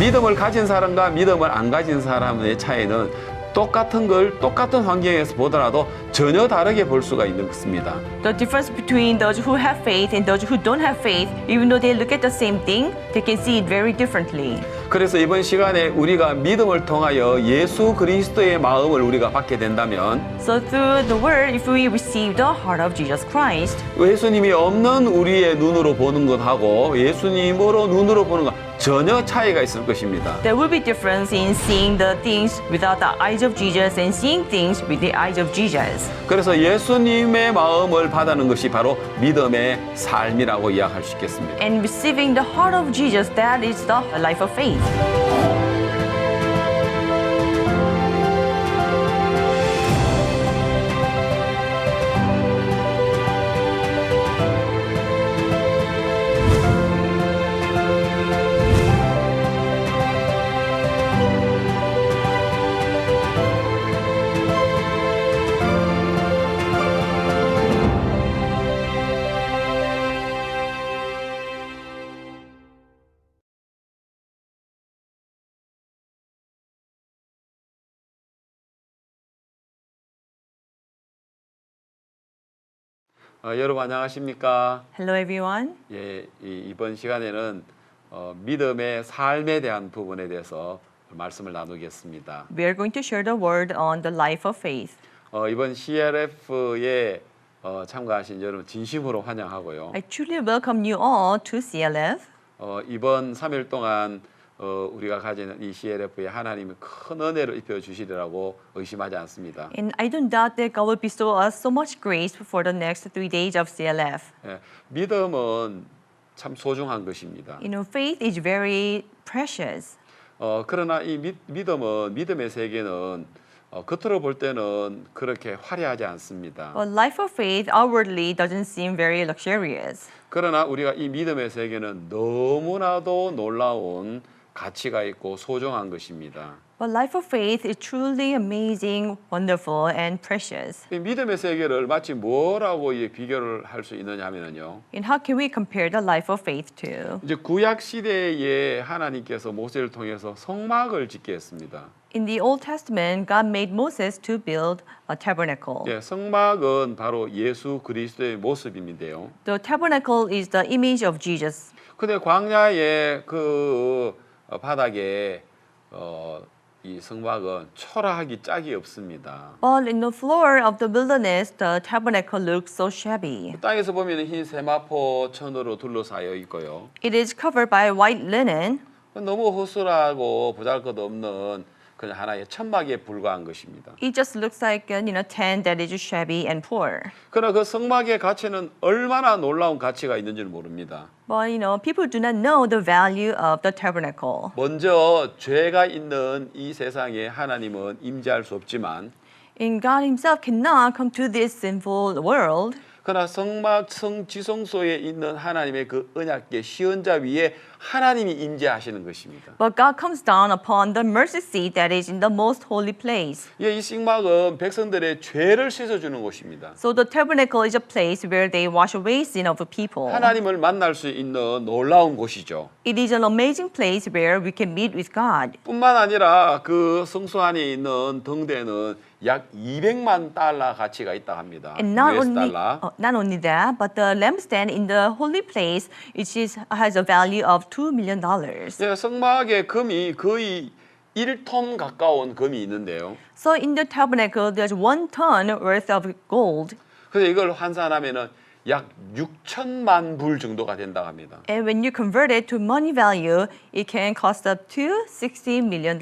믿음을 가진 사람과 믿음을 안 가진 사람의 차이는 똑같은 걸 똑같은 환경에서 보더라도 전혀 다르게 볼 수가 있는 것입니다. The difference between those who have faith and those who don't have faith, even though they look at the same thing, they can see it very differently. 그래서 이번 시간에 우리가 믿음을 통하여 예수 그리스도의 마음을 우리가 받게 된다면 So through the word, if we receive the heart of Jesus Christ, 예수님이 없는 우리의 눈으로 보는 것하고 예수님으로 눈으로 보는 것 전혀 차이가 있을 것입니다. there will be difference in seeing the things without the eyes of Jesus and seeing things with the eyes of Jesus. 그래서 예수님의 마음을 받아는 것이 바로 믿음의 삶이라고 이야기할 수 있겠습니다. And receiving the heart of Jesus, that is the life of faith. 여러분 안녕하십니까? Hello everyone. 예, 이번 시간에는 믿음의 삶에 대한 부분에 대해서 말씀을 나누겠습니다. We are going to share the word on the life of faith. 이번 CLF에 참가하신 여러분 진심으로 환영하고요. I truly welcome you all to CLF. 이번 3일 동안 우리가 가지는 이 CLF에 하나님이 큰 은혜를 입혀 주시리라고 의심하지 않습니다. And I don't doubt that God will bestow us so much grace for the next 3 days of CLF. 예, 믿음은 참 소중한 것입니다. You know, faith is very precious. 그러나 이 믿음의 세계는 겉으로 볼 때는 그렇게 화려하지 않습니다. But life of faith outwardly doesn't seem very luxurious. 그러나 우리가 이 믿음의 세계는 너무나도 놀라운 가치가 있고 소중한 것입니다. But life of faith is truly amazing, wonderful, and precious. 이 믿음의 세계를 마치 뭐라고 비교를 할 수 있느냐 하면요. And how can we compare the life of faith to? 이제 구약 시대에 하나님께서 모세를 통해서 성막을 짓게 했습니다. In the Old Testament, God made Moses to build a tabernacle. 예, 성막은 바로 예수 그리스도의 모습인데요. The tabernacle is the image of Jesus. 근데 광야의 그 바닥에 이 성막은 초라하기 짝이 없습니다. But in the floor of the wilderness, the tabernacle looks so shabby. 땅에서 보면 흰 세마포 천으로 둘러싸여 있고요. It is covered by white linen. 너무 허술하고 보잘것없는 그냥 하나의 천막에 불과한 것입니다. It just looks like a tent that is shabby and poor. 그러나 그 성막의 가치는 얼마나 놀라운 가치가 있는지를 모릅니다. But people do not know the value of the tabernacle. 먼저 죄가 있는 이 세상에 하나님은 임재할 수 없지만 And God Himself cannot come to this sinful world. 그러나 성막 성지성소에 있는 하나님의 그 언약궤 시언자 위에 하나님이 임재하시는 것입니다. But God comes down upon the mercy seat that is in the most holy place. 이 성막은 백성들의 죄를 씻어주는 곳입니다. So the tabernacle is a place where they wash away sin of the people. 하나님을 만날 수 있는 놀라운 곳이죠. It is an amazing place where we can meet with God. 뿐만 아니라 그 성소 안에 있는 등대는 약 200만 달러 가치가 있다 합니다. And not US only, 달러. not only that, but the lampstand in the holy place has a value of $2 million. 예, 성막에 금이 거의 1톤 가까운 금이 있는데요. So in the tabernacle, there's 1 ton worth of gold. 그래서 이걸 환산하면은 약 6천만 불 정도가 된다고 합니다. And when you convert it to money value, it can cost up to $60 million.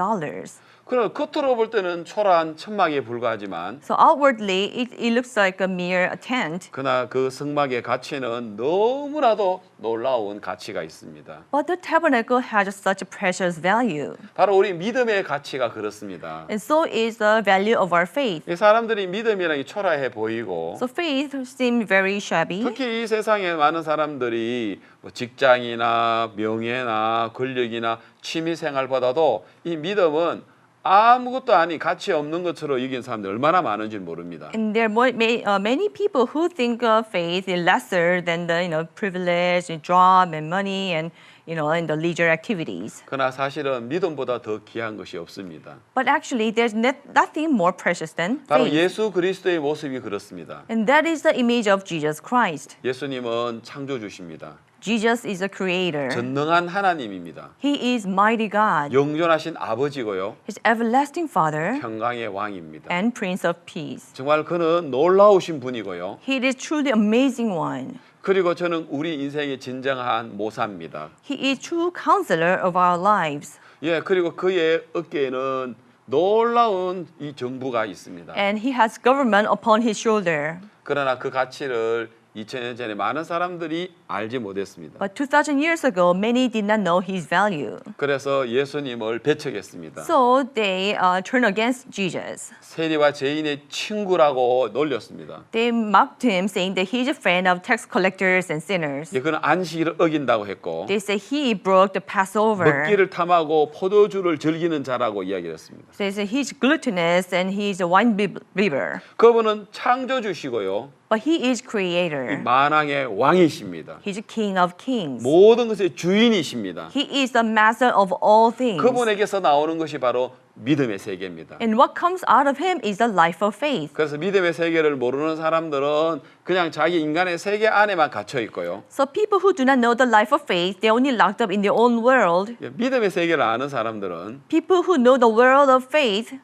그럼 겉으로 볼 때는 초라한 천막에 불과하지만 So outwardly, it looks like a mere tent. 그러나 그 성막의 가치는 너무나도 놀라운 가치가 있습니다. But the tabernacle has such a precious value. 바로 우리 믿음의 가치가 그렇습니다. And so is the value of our faith. 이 사람들이 믿음이라는 게 초라해 보이고 So faith seems very shabby. 특히 이 세상에 많은 사람들이 뭐 직장이나 명예나 권력이나 취미 생활보다도 이 믿음은 아무것도 아닌 가치 없는 것처럼 여기는 사람들 얼마나 많은지 모릅니다. And there are many people who think of faith is lesser than the privilege, and job, and money, and in the leisure activities. 그러나 사실은 믿음보다 더 귀한 것이 없습니다. But actually, there's nothing more precious than 바로 faith. 예수 그리스도의 모습이 그렇습니다. And that is the image of Jesus Christ. 예수님은 창조주십니다. Jesus is a creator. 전능한 하나님입니다. He is mighty God. 영존하신 아버지고요. His everlasting Father 평강의 왕입니다. and Prince of Peace. 정말 그는 놀라우신 분이고요. He is truly amazing one. 그리고 저는 우리 인생의 진정한 모사입니다. He is true counselor of our lives. 예, 그리고 그의 어깨에는 놀라운 이 정부가 있습니다. And he has government upon his shoulder. 그러나 그 가치를 2000년 전에 많은 사람들이 알지 못했습니다. But 2000 years ago, many did not know his value. 그래서 예수님을 배척했습니다. So they turned against Jesus. 세리와 죄인의 친구라고 놀렸습니다. They mocked him, saying that he is a friend of tax collectors and sinners. 예, 그는 안식일을 어긴다고 했고 They say he broke the Passover. 먹기를 탐하고 포도주를 즐기는 자라고 이야기했습니다. They say he's gluttonous and he's a wine bibber. 그분은 창조주시고요. But he is creator. 만왕의 왕이십니다. He's a king of kings. 모든 것의 주인이십니다. He is the master of all things. 그분에게서 나오는 것이 바로 믿음의 세계입니다. And what comes out of him is the life of faith. 그래서 믿음의 세계를 모르는 사람들은 그냥 자기 인간의 세계 안에만 갇혀 있고요. So people who do not know the life of faith, they're only locked up in their own world. 예, 믿음의 세계를 아는 사람들은 People who know the world of faith,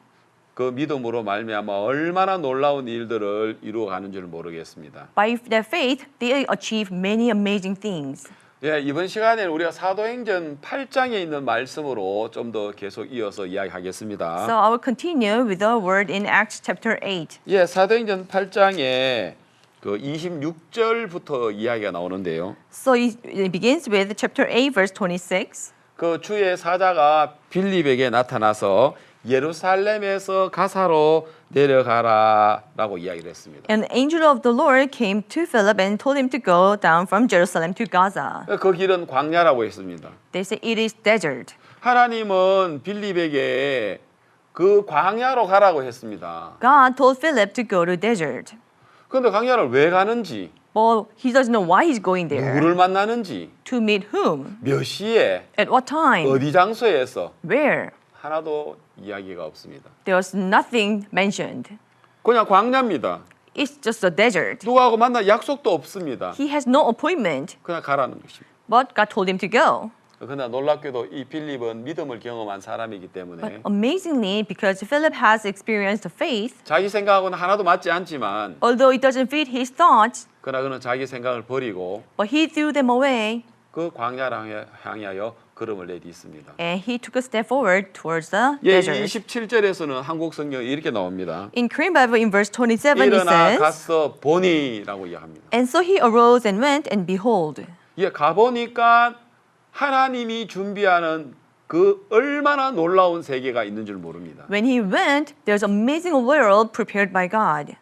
그 믿음으로 말미암아 얼마나 놀라운 일들을 이루어가는 줄 모르겠습니다. by their faith, they achieve many amazing things. 예, 이번 시간에는 우리가 사도행전 8장에 있는 말씀으로 좀 더 계속 이어서 이야기하겠습니다. So I will continue with the word in Acts chapter 8. 예, 사도행전 8장에 그 26절부터 이야기가 나오는데요. So it begins with chapter 8, verse 26. 그 주의 사자가 빌립에게 나타나서 예루살렘에서 가사로 내려가라라고 이야기를 했습니다. An angel of the Lord came to Philip and told him to go down from Jerusalem to Gaza. 그 길은 광야라고 했습니다. They say it is desert. 하나님은 빌립에게 그 광야로 가라고 했습니다. God told Philip to go to desert. 그런데 광야를 왜 가는지, But he doesn't know why he's going there. 누구를 만나는지, To meet whom? 몇 시에, At what time? 어디 장소에서 Where? 하나도 이야기가 없습니다. There's nothing mentioned. 그냥 광야입니다. It's just a desert. 누구하고 만날 약속도 없습니다. He has no appointment, 그냥 가라는 것입니다. but God told him to go. 그러나 놀랍게도 이 빌립은 믿음을 경험한 사람이기 때문에 But amazingly, because Philip has experienced faith, 자기 생각하고는 하나도 맞지 않지만 although it doesn't fit his thoughts, 그러나 그는 자기 생각을 버리고 but he threw them away 그 광야를 향하여 걸음을 내딛습니다. and he took a step forward towards the 예, desert. 27절에서는 한국 성경에 이렇게 나옵니다. In Korean Bible, in verse 27, it 일어나 says, 가서 보니라고 이야기합니다. and so he arose and went, and behold, 예, 가보니까 하나님이 준비하는 그 얼마나 놀라운 세계가 있는 줄 모릅니다. when he went, there's amazing world prepared by God.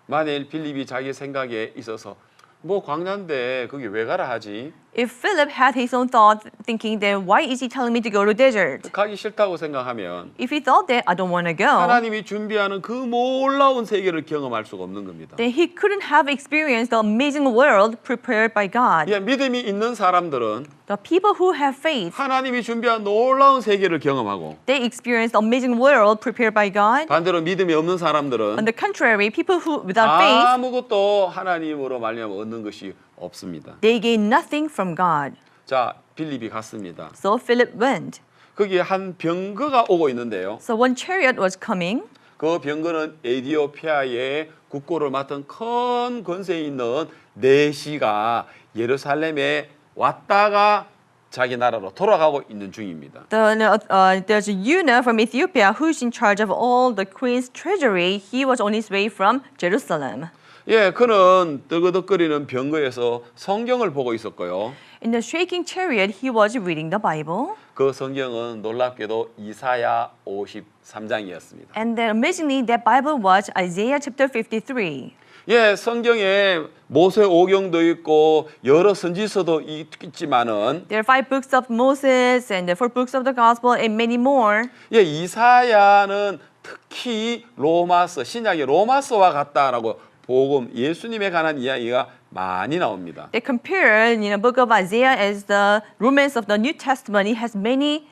만일 빌립이 자기 생각에 있어서 뭐 광야인데 거기 왜 가라 하지? If Philip had his own thought, thinking then why is he telling me to go to desert? 가기 싫다고 생각하면 If he thought that I don't want to go, 하나님이 준비하는 그 놀라운 세계를 경험할 수가 없는 겁니다. then he couldn't have experienced the amazing world prepared by God. 예, 믿음이 있는 사람들은 The people who have faith, 하나님이 준비한 놀라운 세계를 경험하고 they experience the amazing world prepared by God. 반대로 믿음이 없는 On 사람들은 the contrary, people who without faith, 아무것도 하나님으로 말미암아 얻는 것이 없습니다. they gain nothing from God. 자, 빌립이 갔습니다. So Philip went. 거기에 한 병거가 오고 있는데요. So one chariot was coming. 그 병거는 에디오피아의 국고를 맡은 큰 권세에 있는 내시가 예루살렘에 왔다가 자기 나라로 돌아가고 있는 중입니다. There's a eunuch from Ethiopia who's in charge of all the queen's treasury. He was on his way from Jerusalem. 예, 그는 뜨거덕거리는 병거에서 성경을 보고 있었고요. In the shaking chariot, he was reading the Bible. 그 성경은 놀랍게도 이사야 53장이었습니다. And then amazingly, that Bible was Isaiah chapter 53. 예, 성경에 모세 오경도 있고 여러 선지서도 있지만은 There are 5 books of Moses and the 4 books of the Gospel and many more. 예, 이사야는 특히 로마서, 신약의 로마서와 같다라고 복음, 예수님에 관한 이야기가 많이 나옵니다. They compare, book of Isaiah as the romance of the New Testament. It has many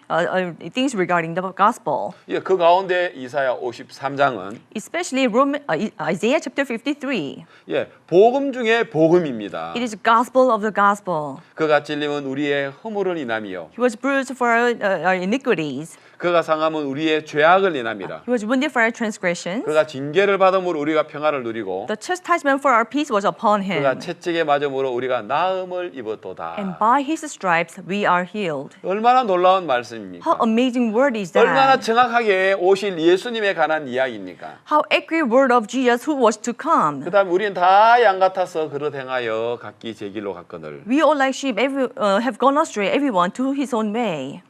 things regarding the gospel, 예, 그 가운데 이사야 53장은 especially Isaiah chapter 53. 예, 복음 중에 복음입니다. It is gospel of the gospel. 그가 찔림은 우리의 허물을 인함이요 He was bruised for our iniquities. 그가 상함은 우리의 죄악을 인함이라. He was wounded for our transgressions. 그가 징계를 받음으로 우리가 평화를 누리고 The chastisement for our peace was upon 그가 him. 채찍에 맞음으로 우리가 나음을 입었도다. And by his stripes we are healed. 얼마나 놀라운 말씀입니까? How amazing word is 얼마나 that? 정확하게 오실 예수님에 관한 이야기입니까? How accurate word of Jesus who was to come. 그다음 우리는 다 양 같아서 그릇 행하여 각기 제 길로 갔거늘 We all like sheep have gone astray, everyone to his own way.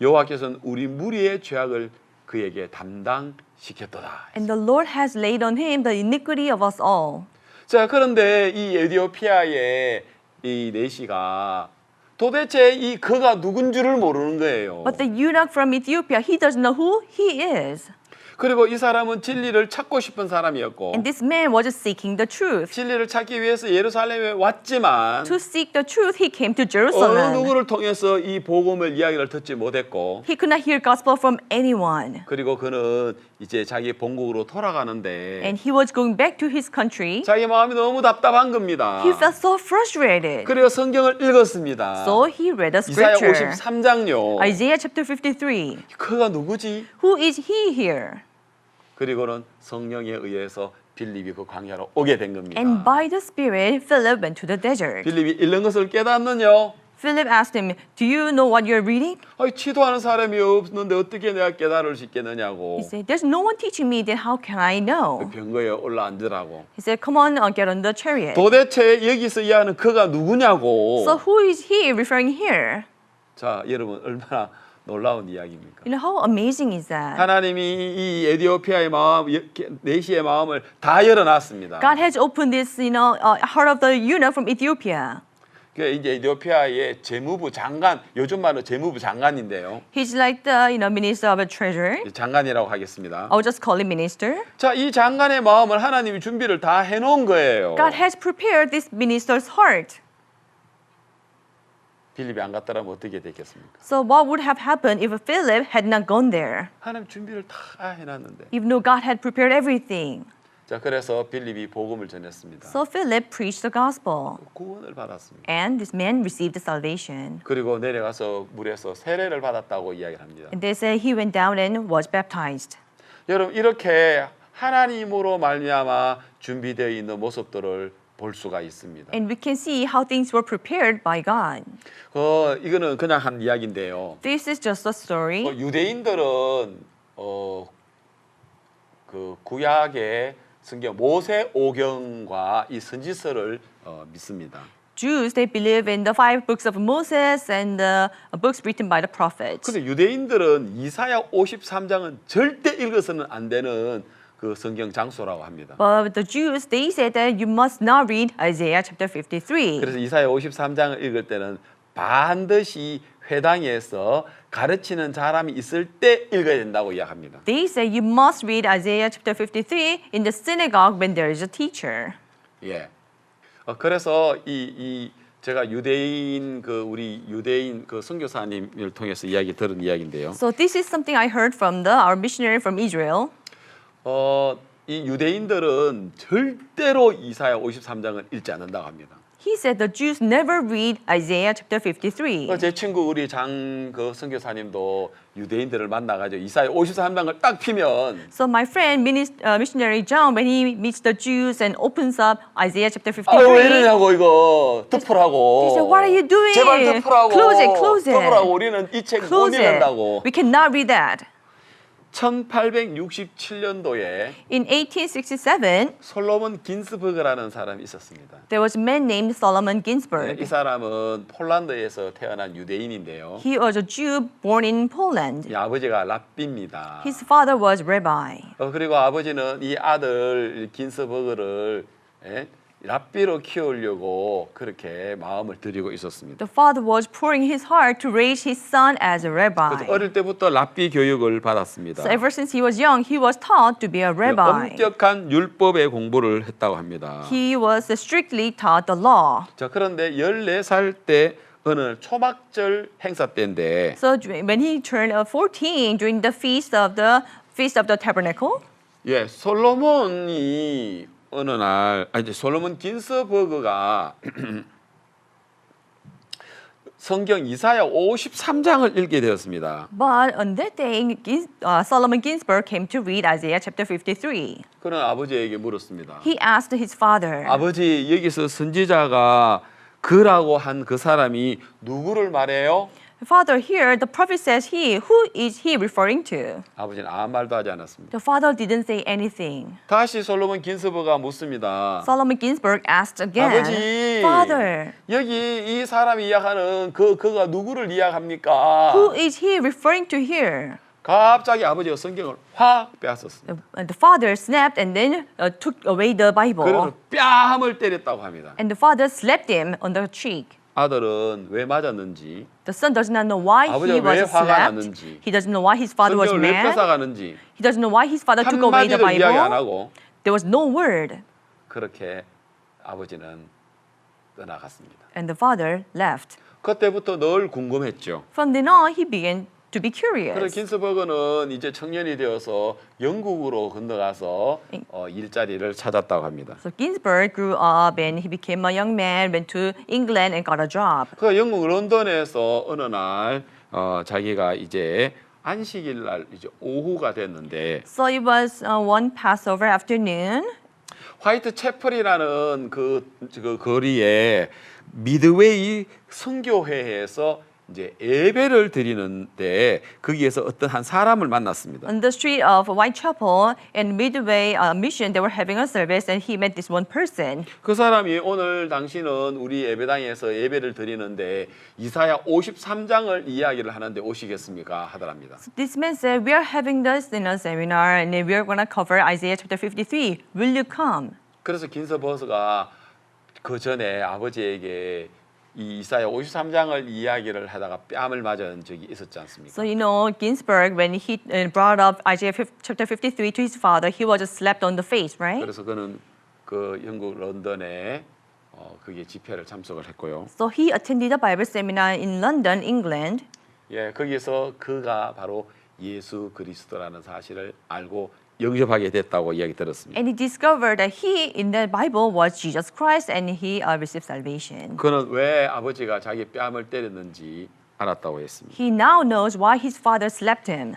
여호와께서는 우리 무리의 죄악을 그에게 담당시켰도다. And the Lord has laid on him the iniquity of us all. 자, 그런데 이 에티오피아의 이 내시가 도대체 이 그가 누군 줄을 모르는 거예요. But the eunuch from Ethiopia, he doesn't know who he is. 그리고 이 사람은 진리를 찾고 싶은 사람이었고 And this man was seeking the truth. 진리를 찾기 위해서 예루살렘에 왔지만 To seek the truth, he came to 어느 Jerusalem. 누구를 통해서 이 복음을 이야기를 듣지 못했고 He could not hear gospel from anyone. 그리고 그는 이제 자기 본국으로 돌아가는데 And he was going back to his country. 자기 마음이 너무 답답한 겁니다. He felt so frustrated. 그리고 성경을 읽었습니다. So he read the 이사야 scripture. 53장요. Isaiah chapter 53. 그가 누구지? Who is he here? 그리고는 성령에 의해서 빌립이 그 광야로 오게 된 겁니다. And by the Spirit, Philip went to the desert. 빌립이 읽는 것을 깨닫느냐? Philip asked him, "Do you know what you're reading?" 아니, 치도하는 사람이 없는데 어떻게 내가 깨달을 수 있겠느냐고. He said, "There's no one teaching me, then how can I know?" 병거에 올라앉으라고. He said, "Come on, get on the chariot." 도대체 여기서 이야기하는 그가 누구냐고. So who is he referring here? 자, 여러분 얼마나 놀라운 이야기입니까? You know how amazing is that? 하나님이 이 에티오피아의 마음, 내시의 마음을 다 열어놨습니다. God has opened this, heart of the eunuch from Ethiopia. 그 이제 에티오피아의 재무부 장관, 요즘 말로 재무부 장관인데요. He's like the, minister of the treasury. 장관이라고 하겠습니다. I'll just call him minister. 자, 이 장관의 마음을 하나님이 준비를 다 해놓은 거예요. God has prepared this minister's heart. 빌립이 안 갔더라면 어떻게 됐겠습니까? So what would have happened if Philip had not gone there? 하나님 준비를 다 해놨는데. Even though God had prepared everything. 자, 그래서 빌립이 복음을 전했습니다. So Philip preached the gospel. 구원을 받았습니다. And this man received the salvation. 그리고 내려가서 물에서 세례를 받았다고 이야기를 합니다. And they say he went down and was baptized. 여러분 이렇게 하나님으로 말미암아 준비되어 있는 모습들을 볼 수가 있습니다. And we can see how things were prepared by God. 이거는 그냥 한 이야기인데요. This is just a story. 유대인들은 그 구약의 성경 모세 오경과 이 선지서를 믿습니다. Jews, they believe in the 5 books of Moses and the books written by the prophets. 근데 유대인들은 이사야 53장은 절대 읽어서는 안 되는 그 성경 장소라고 합니다. But the Jews, they said that you must not read Isaiah chapter 53. 그래서 이사야 53장을 읽을 때는 반드시 회당에서 가르치는 사람이 있을 때 읽어야 된다고 이야기합니다. They say you must read Isaiah chapter 53 in the synagogue when there is a teacher. 예. 그래서 제가 유대인 우리 유대인 선교사님을 통해서 이야기 들은 이야기인데요. So this is something I heard from our missionary from Israel. 이 유대인들은 절대로 이사야 53장을 읽지 않는다고 합니다. He said the Jews never read Isaiah chapter 53. 제 친구 우리 선교사님도 유대인들을 만나가지고 이사야 53장을 딱 피면 So my friend, missionary John, when he meets the Jews and opens up Isaiah chapter 53, 왜 이러냐고 이거 덮으라고. he said, "What are you doing? 제발 덮으라고. Close it, close it. 덮으라고. 우리는 이 책 못 Close it. 읽는다고. We cannot read that." 1867년도에 In 1867, 솔로몬 긴스버그라는 사람이 있었습니다. there was a man named Solomon 이 Ginsburg. 사람은 폴란드에서 태어난 유대인인데요. He was a Jew born in Poland. 이 아버지가 랍비입니다. His father was rabbi. 그리고 아버지는 이 아들 긴스버그를 랍비로 키우려고 그렇게 마음을 들이고 있었습니다. The father was pouring his heart to raise his son as a 그래서 rabbi. 어릴 때부터 랍비 교육을 받았습니다. So ever since he was young, he was taught to be a rabbi. 엄격한 율법의 공부를 했다고 합니다. He was strictly taught the law. 자, 그런데 14살 때 어느 초막절 행사 때인데 So when he turned 14 during the Feast of the Tabernacle, 예, 솔로몬이 어느 날 이제 솔로몬 긴스버그가 성경 이사야 53장을 읽게 되었습니다. but on that day, Solomon Ginsburg came to read Isaiah chapter 53. 그는 아버지에게 물었습니다. He asked his father, 아버지, 여기서 선지자가 그라고 한 그 사람이 누구를 말해요? Father, here the prophet says he. Who is he referring to? 아버지는 아무 말도 하지 않았습니다. The father didn't say anything. 다시 솔로몬 긴스버그가 묻습니다. Solomon Ginsburg asked again, 아버지, Father, 여기 이 사람이 이야기하는 그가 누구를 이야기합니까? who is he referring to here? 갑자기 아버지가 성경을 확 빼앗았습니다. The father snapped and then took away the Bible. 그래서 뺨을 때렸다고 합니다. And the father slapped him on the cheek. 아들은 왜 맞았는지, The son does not know why he 아버지가 왜 was 화가 slapped. 났는지, He doesn't know why his father was 성경을 왜 mad. 뺏어가는지 He doesn't know why his father took away the 한마디도 이야기 안 Bible. 하고 There was no word. 그렇게 아버지는 떠나갔습니다. And the father left. 그때부터 늘 궁금했죠. From then on, he began to be 그래서 curious. 긴스버그는 이제 청년이 되어서 영국으로 건너가서 일자리를 찾았다고 합니다. So Ginsburg grew up and he became a young man, went to England and got a job. 그 영국 런던에서 어느 날 자기가 이제 안식일 날 이제 오후가 됐는데 So it was one Passover afternoon. 화이트 채플이라는 그 거리에 미드웨이 선교회에서 이제 예배를 드리는데 거기에서 어떤 한 사람을 만났습니다. On the street of Whitechapel and Midway Mission, they were having a service, and he met this one person. 그 사람이 오늘 당신은 우리 예배당에서 예배를 드리는데 이사야 53장을 이야기를 하는데 오시겠습니까? 하더랍니다. This man said, "We are having this in a seminar, and we are going to cover Isaiah chapter 53. Will you come?" 그래서 긴스버그가 그 전에 아버지에게 이 이사야 53장을 이야기를 하다가 뺨을 맞은 적이 있었지 않습니까? So you know, Ginsburg, when he brought up Isaiah chapter 53 to his father, he was just slapped on the face, right? 그래서 그는 그 영국 런던에 그게 집회를 참석을 했고요. So he attended a Bible seminar in London, England. 예, 거기서 그가 바로 예수 그리스도라는 사실을 알고 영접하게 됐다고 이야기 들었습니다. And he discovered that he, in the Bible, was Jesus Christ, and he received salvation. 그는 왜 아버지가 자기 뺨을 때렸는지 알았다고 했습니다. He now knows why his father slapped him.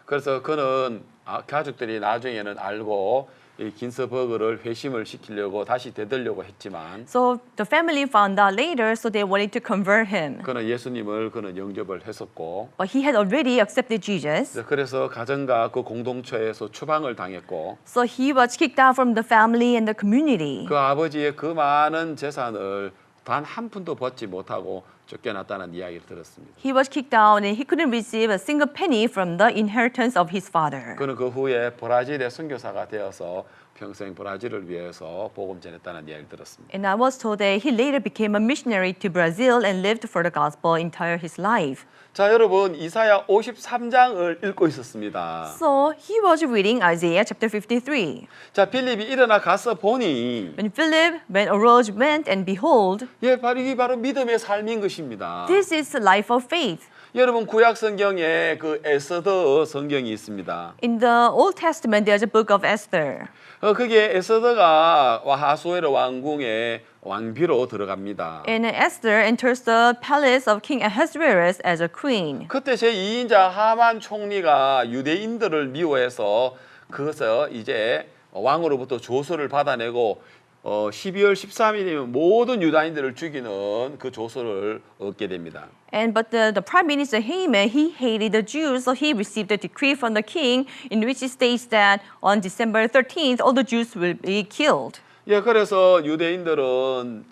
그래서 그는 가족들이 나중에는 알고 이 긴스버그를 회심을 시키려고 다시 되들려고 했지만 So the family found out later, so they wanted to convert him. 그는 예수님을 그는 영접을 했었고 But he had already accepted Jesus. 그래서 가정과 그 공동체에서 추방을 당했고 So he was kicked out from the family and the community. 그 아버지의 그 많은 재산을 단 한 푼도 받지 못하고 쫓겨났다는 이야기를 들었습니다. He was kicked out and he couldn't receive a single penny from the inheritance of his father. 그는 그 후에 브라질의 선교사가 되어서 평생 브라질을 위해서 복음 전했다는 이야기를 들었습니다. And I was told that he later became a missionary to Brazil and lived for the gospel entire his life. 자, 여러분 이사야 53장을 읽고 있었습니다. So he was reading Isaiah chapter 53. 자, 필립이 일어나 가서 보니 When Philip arose, went, and behold, 예, 이게 바로 믿음의 삶인 것입니다. this is the life of faith. 여러분 구약 성경에 그 에스더 성경이 있습니다. In the Old Testament, there's a book of Esther. 그게 에스더가 하수에르 왕궁의 왕비로 들어갑니다. And Esther enters the palace of King Ahasuerus as a queen. 그때 제2인자 하만 총리가 유대인들을 미워해서 그것을 이제 왕으로부터 조서를 받아내고 12월 13일이면 모든 유다인들을 죽이는 그 조서를 얻게 됩니다. But the prime minister Haman, he hated the Jews, so he received a decree from the king in which it states that on December 13th, all the Jews will be killed. 예, 그래서 유대인들은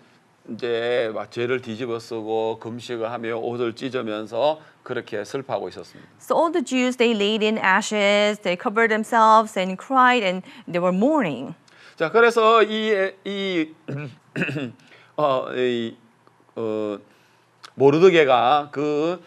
이제 막 죄를 뒤집어 쓰고 금식을 하며 옷을 찢으면서 그렇게 슬퍼하고 있었습니다. So all the Jews, they laid in ashes, they covered themselves and cried, and they were mourning. 자, 그래서 이 모르드게가 그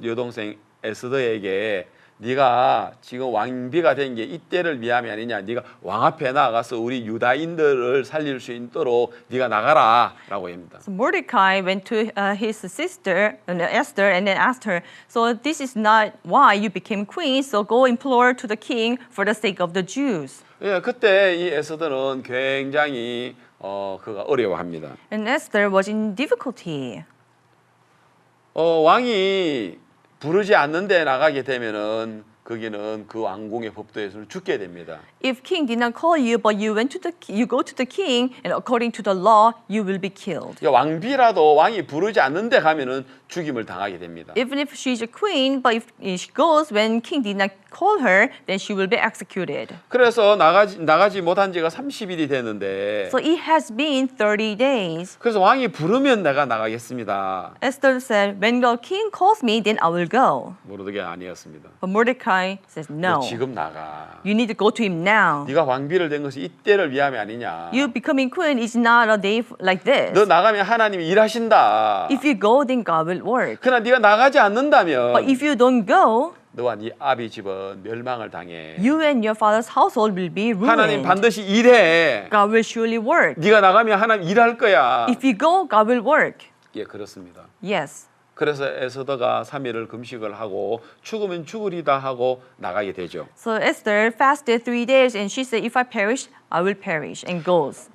여동생 에스더에게 네가 지금 왕비가 된 게 이때를 위함이 아니냐. 네가 왕 앞에 나가서 우리 유다인들을 살릴 수 있도록 네가 나가라라고 합니다. So Mordecai went to his sister Esther and then asked her, "So this is not why you became queen. So go implore to the king for the sake of the Jews." 예, 그때 이 에스더는 굉장히 그가 어려워합니다. And Esther was in difficulty. 왕이 부르지 않는데 나가게 되면은 거기는 그 왕궁의 법도에서는 죽게 됩니다. If king did not call you, but you go to the king, and according to the law, you will be killed. 왕비라도 왕이 부르지 않는데 가면은 죽임을 당하게 됩니다. Even if she's a queen, but if she goes when king did not call her, then she will be executed. 그래서 나가지 못한 지가 30일이 됐는데 So it has been 30 days. 그래서 왕이 부르면 내가 나가겠습니다. Esther said, "When the king calls me, then I will go." 모르드게 아니었습니다. But Mordecai says, 너 "No, 지금 나가. you need to go to him now. 네가 왕비를 된 것이 이때를 위함이 아니냐. You becoming queen is not a day like this. 너 나가면 하나님이 일하신다. If you go, then God will work. 그러나 네가 나가지 않는다면 But if you don't go, 너와 네 아비 집은 멸망을 당해. you and your father's household will be 하나님 ruined. 반드시 일해. God will surely work. 네가 나가면 하나님 일할 거야. If you go, God will work. 예, 그렇습니다. Yes. 그래서 에스더가 3일을 금식을 하고 죽으면 죽으리다 하고 나가게 되죠. So Esther fasted 3 days and she said, "If I perish, I will perish," and goes.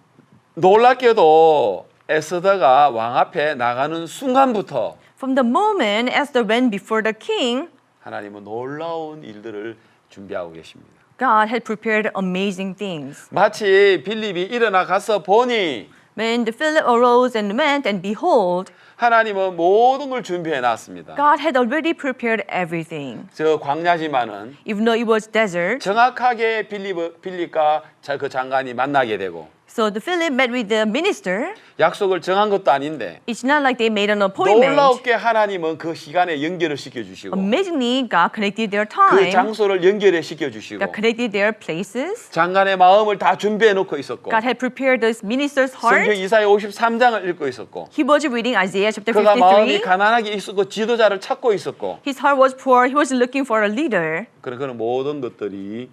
놀랍게도 에스더가 왕 앞에 나가는 순간부터 From the moment Esther went before the king, 하나님은 놀라운 일들을 준비하고 계십니다. God had prepared amazing things. 마치 빌립이 일어나 가서 보니 When the Philip arose and went, and behold, 하나님은 모든 걸 준비해 놨습니다. God had already prepared everything. 저 광야지만은 Even though it was desert, 정확하게 빌립과 그 장관이 만나게 되고 so the Philip met with the minister. 약속을 정한 것도 아닌데 It's not like they made an appointment. 놀랍게 하나님은 그 시간에 연결을 시켜주시고 Amazingly, God connected their 그 time. 장소를 연결해 시켜주시고 God connected their places. 장관의 마음을 다 준비해 놓고 있었고 God had prepared this minister's 성경 heart. 이사야 53장을 읽고 있었고 He was reading Isaiah chapter 그가 마음이 53. 가난하게 있었고 지도자를 찾고 있었고 His heart was poor. He was looking for a leader. 그런 모든 것들이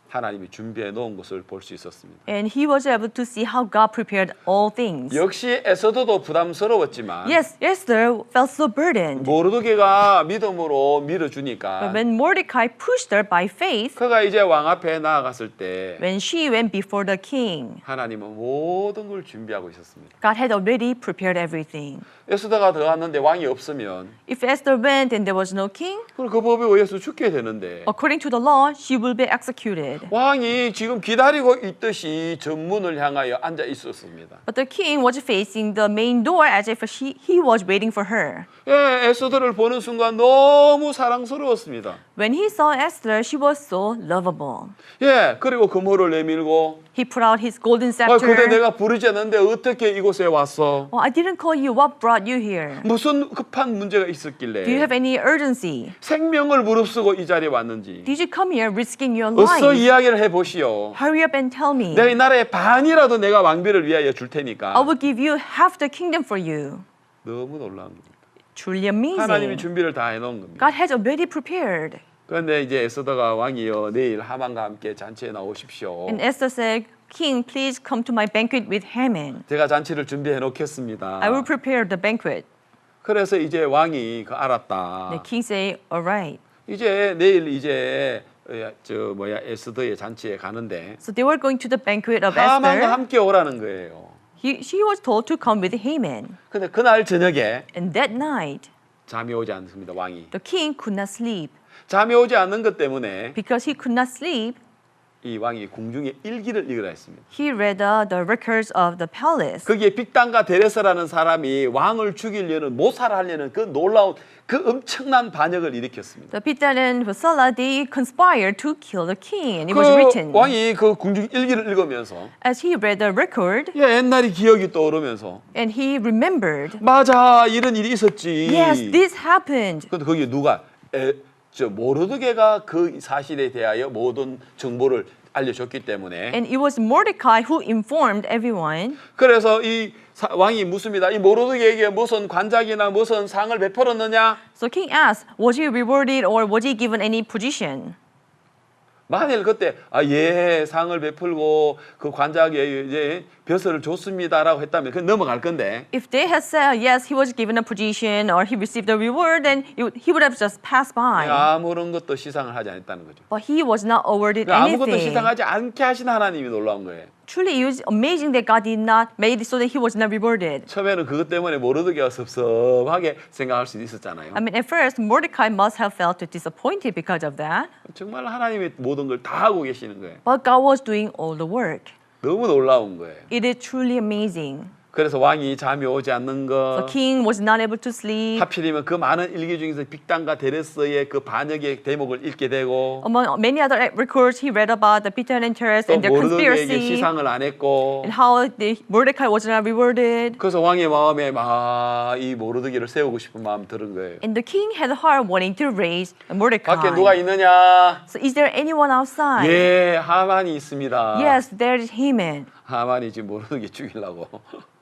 하나님이 준비해 놓은 것을 볼 수 있었습니다. And he was able to see how God prepared all things. 역시 에서도도 부담스러웠지만 Yes, Esther felt so burdened. 모르드게가 믿음으로 But 밀어주니까 when Mordecai pushed her by faith, 그가 이제 왕 앞에 나아갔을 때 when she went before the king, 하나님은 모든 걸 준비하고 있었습니다. God had already prepared everything. 에스더가 들어갔는데 왕이 없으면 If Esther went and there was no king, 그럼 그 법에 의해서 죽게 되는데 according to the law, she will be executed. 왕이 지금 기다리고 있듯이 전문을 향하여 앉아 있었습니다. But the king was facing the main door as if he was waiting for her. 예, 에스더를 보는 순간 너무 사랑스러웠습니다. When he saw Esther, she was so lovable. 예, 그리고 금호를 내밀고 He put out his golden 그대 scepter. 내가 부르지 않는데 어떻게 이곳에 왔어? Oh, I didn't call you. What brought you here? 무슨 급한 문제가 Do you 있었길래 have any urgency? 생명을 무릅쓰고 이 자리에 왔는지 Did you come here risking your 어서 life? 이야기를 해보시오. Hurry up and tell me. 내가 이 나라의 반이라도 내가 왕비를 위하여 줄 테니까. I will give you half the kingdom for you. 너무 놀라운 겁니다. Truly 하나님이 amazing. 준비를 다 해놓은 겁니다. God has already prepared. 그런데 이제 에스더가 왕이여 내일 하만과 함께 잔치에 나오십시오. And Esther said, King, please come to my banquet with Haman. 제가 잔치를 준비해 놓겠습니다. I will prepare the banquet. 그래서 이제 왕이 그 알았다. The king said, all right. 이제 내일 이제 에스더의 잔치에 가는데 So they were going to the banquet of 하만과 Esther. 함께 오라는 거예요. She was told to come with Haman. 근데 그날 저녁에 And that night, 잠이 오지 않습니다. 왕이 the king could not sleep. 잠이 오지 않는 것 때문에 Because he could not sleep, 이 왕이 궁중에 일기를 읽으라 했습니다. he read the records of the palace. 거기에 빅단과 데레스라는 사람이 왕을 죽이려는 모살하려는 그 놀라운 그 엄청난 반역을 일으켰습니다. The Pitan and Vasala, they conspired to kill the king. And it 그 was written. 왕이 그 궁중 일기를 읽으면서 As he read the record, 옛날이 기억이 떠오르면서 and he remembered, 맞아 이런 일이 있었지. yes, this happened. 근데 거기에 누가 모르드게가 그 사실에 대하여 모든 정보를 알려줬기 때문에 And it was Mordecai who informed everyone. 그래서 이 왕이 묻습니다. 이 모르드게에게 무슨 관작이나 무슨 상을 베풀었느냐? So king asked, was he rewarded or was he given any position? 만일 그때 예 상을 베풀고 그 관작에 이제 벼슬을 줬습니다라고 했다면 그 넘어갈 건데 If they had said yes, he was given a position or he received a reward, then he would have just passed by. 아무런 것도 시상을 하지 않았다는 거죠. But he was not awarded 아무것도 anything. 시상하지 않게 하신 하나님이 놀라운 거예요. Truly, it was amazing that God did not made it so that he was not rewarded. 처음에는 그것 때문에 모르드게가 섭섭하게 생각할 수도 있었잖아요. I mean, at first, Mordecai must have felt disappointed because of that. 정말 하나님이 모든 걸 다 하고 계시는 거예요. But God was doing all the work. 너무 놀라운 거예요. It is truly amazing. 그래서 왕이 잠이 오지 않는 The 거 king was not able to sleep. 하필이면 그 많은 일기 중에서 빅단과 데레스의 그 반역의 대목을 읽게 되고 Among many other records, he read about the Peter and Teres 또 and their 모르드게에게 conspiracy 시상을 안 했고 and how Mordecai was not rewarded. 그래서 왕의 마음에 막 이 모르드게를 세우고 싶은 마음 들은 거예요. And the king had a heart wanting to raise Mordecai. 밖에 누가 있느냐? So is there anyone outside? 예, 하만이 있습니다. Yes, there is Haman. 하만이 지금 모르드게 죽이려고.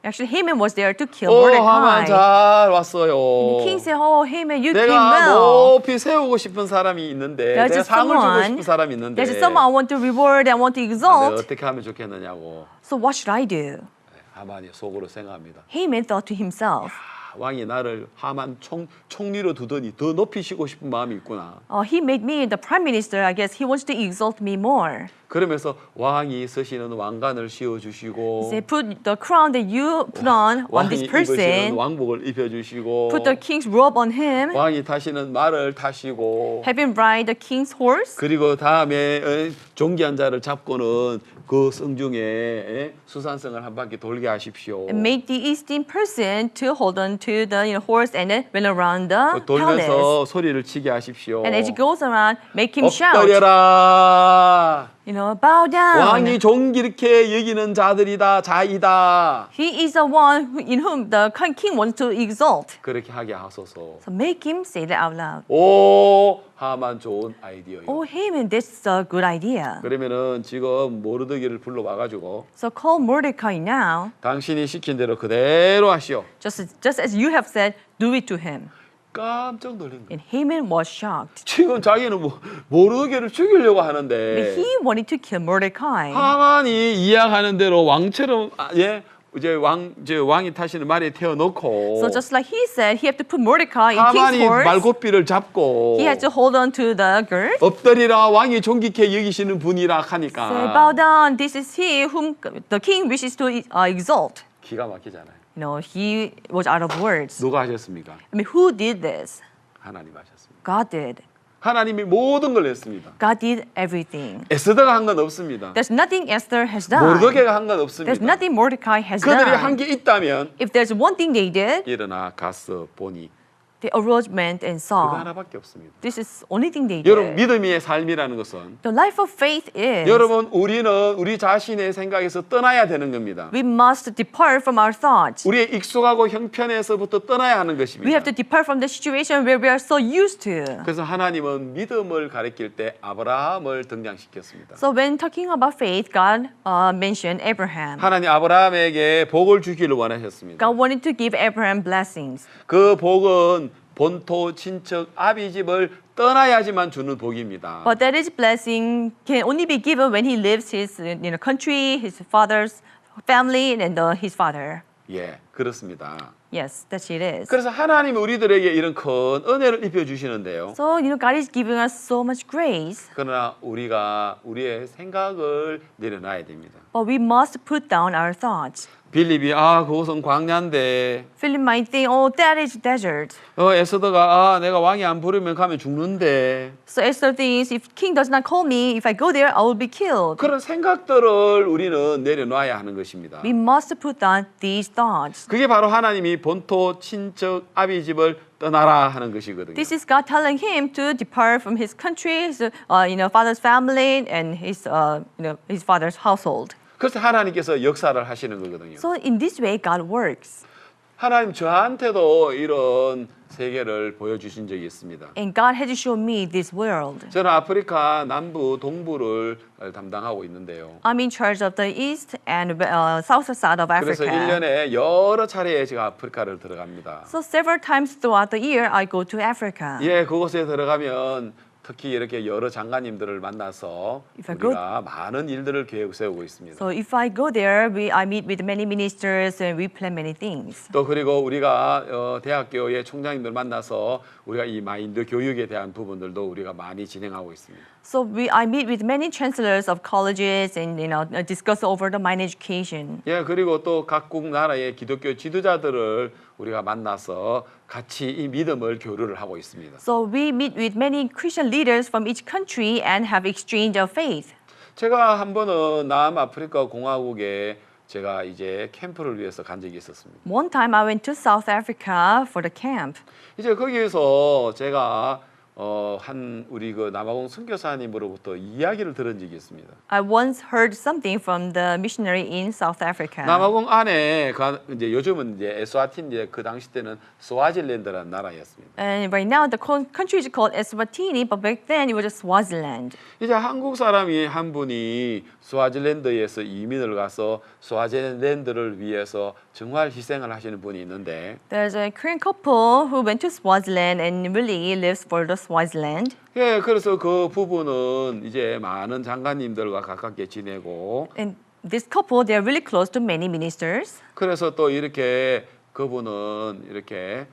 Actually, Haman was there to kill 오, 하만 Mordecai. 잘 왔어요. The king said, "Oh, Haman, you came 내가 well. 높이 세우고 싶은 사람이 있는데 There's 내가 just 상을 주고 someone. 싶은 사람이 있는데 There's just someone I want to reward. I want to 내가 exalt. 어떻게 하면 좋겠느냐고 So what should I do?" 하만이 속으로 생각합니다. Haman thought to himself, 왕이 나를 하만 총리로 두더니 더 높이시고 싶은 마음이 있구나. he made me the prime minister. I guess he wants to exalt me more. 그러면서 왕이 쓰시는 왕관을 씌워주시고 Say, put the crown that you put on this 왕이 입으시는 person. 왕복을 입혀주시고 Put the king's robe on him. 왕이 타시는 말을 타시고 Have him ride the king's horse. 그리고 다음에 존귀한 자를 잡고는 그 성중에 수산성을 한 바퀴 돌게 하십시오. And make the esteemed person to hold on to the horse and then run around the palace. 돌면서 소리를 치게 하십시오. And as he goes around, make him shout. 엎드려라. Bow down. 왕이 존귀롭게 여기는 자들이다, 자이다. He is the one in whom the king wants to exalt. 그렇게 하게 하소서. So make him say that out loud. 오, 하만 좋은 아이디어요. Oh, Haman, this is a good idea. 그러면은 지금 모르드게를 불러와가지고 So call Mordecai now. 당신이 시킨 대로 그대로 하시오. Just as you have said, do it to him. 깜짝 놀란 거예요. And Haman was shocked. 지금 자기는 모르드게를 죽이려고 But 하는데 he wanted to kill Mordecai. 하만이 이야기하는 대로 왕처럼 이제 왕이 타시는 말에 태워놓고 So just like he said, he had to put Mordecai in king's 하만이 horse. 말고삐를 잡고 He had to hold on to the girth. 엎드리라 왕이 존귀케 여기시는 분이라 Say, 하니까 bow down. This is he whom the king wishes to exalt. 기가 막히잖아요. He was out of words. 누가 하셨습니까? I mean, who did this? 하나님 하셨습니다. God did. 하나님이 모든 걸 했습니다. God did everything. 에스더가 한 건 없습니다. There's nothing Esther has done. 모르드게가 한 건 There's 없습니다. nothing Mordecai has 그들이 한 done. 게 있다면 If there's one thing they did, 일어나 가서 보니 they arose, went, and 그거 saw. 하나밖에 없습니다. This is only thing they 여러분 did. 믿음의 삶이라는 것은 The life of faith is 여러분 우리는 우리 자신의 생각에서 떠나야 되는 겁니다. we must depart from our thoughts. 우리의 익숙하고 형편에서부터 떠나야 하는 We 것입니다. have to depart from the situation where we are so used to. 그래서 하나님은 믿음을 가리킬 때 아브라함을 등장시켰습니다. So when talking about faith, God mentioned Abraham. 하나님 아브라함에게 복을 주기를 원하셨습니다. God wanted to give Abraham blessings. 그 복은 본토 친척 아비 집을 떠나야지만 주는 복입니다. But that is blessing can only be given when he leaves his country, his father's family, and his father. 예, 그렇습니다. Yes, that's it is. 그래서 하나님이 우리들에게 이런 큰 은혜를 입혀 주시는데요. So God is giving us so much grace, 그러나 우리가 우리의 생각을 내려놔야 됩니다. but we must put down our thoughts. 빌립이 그것은 광야인데 Philip might think, oh, that is desert. 에스더가 내가 왕이 안 부르면 가면 죽는데 So Esther thinks, if king does not call me, if I go there, I will be killed. 그런 생각들을 우리는 내려놔야 하는 것입니다. We must put down these thoughts. 그게 바로 하나님이 본토 친척 아비 집을 떠나라 하는 것이거든요. This is God telling him to depart from his country, his father's family, and his his father's household. 그래서 하나님께서 역사를 하시는 거거든요. So in this way, God works. 하나님 저한테도 이런 세계를 보여주신 적이 있습니다. And God had to show me this world. 저는 아프리카 남부 동부를 담당하고 있는데요. I'm in charge of the east and south side of 그래서 Africa. 1년에 여러 차례 제가 아프리카를 들어갑니다. So several times throughout the year, I go to Africa. 예, 그곳에 들어가면 특히 이렇게 여러 장관님들을 만나서 If I go- 우리가 많은 일들을 계획 세우고 있습니다. So if I go there, I meet with many ministers and we plan many things. 또 그리고 우리가 대학교의 총장님들 만나서 우리가 이 마인드 교육에 대한 부분들도 우리가 많이 진행하고 있습니다. So I meet with many chancellors of colleges and discuss over the mind education. 예, 그리고 또 각국 나라의 기독교 지도자들을 우리가 만나서 같이 이 믿음을 교류를 하고 있습니다. So we meet with many Christian leaders from each country and have exchange of faith. 제가 한 번은 남아프리카 공화국에 제가 이제 캠프를 위해서 간 적이 있었습니다. One time I went to South Africa for the camp. 이제 거기에서 제가 한 우리 그 남아공 선교사님으로부터 이야기를 들은 적이 있습니다. I once heard something from the missionary in South Africa. 남아공 안에 이제 요즘은 이제 에스와티니 그 당시 때는 스와질랜드라는 나라였습니다. And right now the country is called Eswatini, but back then it was just Swaziland. 이제 한국 사람이 한 분이 스와질랜드에서 이민을 가서 스와질랜드를 위해서 정말 희생을 하시는 분이 있는데 There's a Korean couple who went to Swaziland and really lives for the Swaziland. 예, 그래서 그 부부는 이제 많은 장관님들과 가깝게 지내고 And this couple, they are really close to many ministers. 그래서 또 이렇게 그분은 이렇게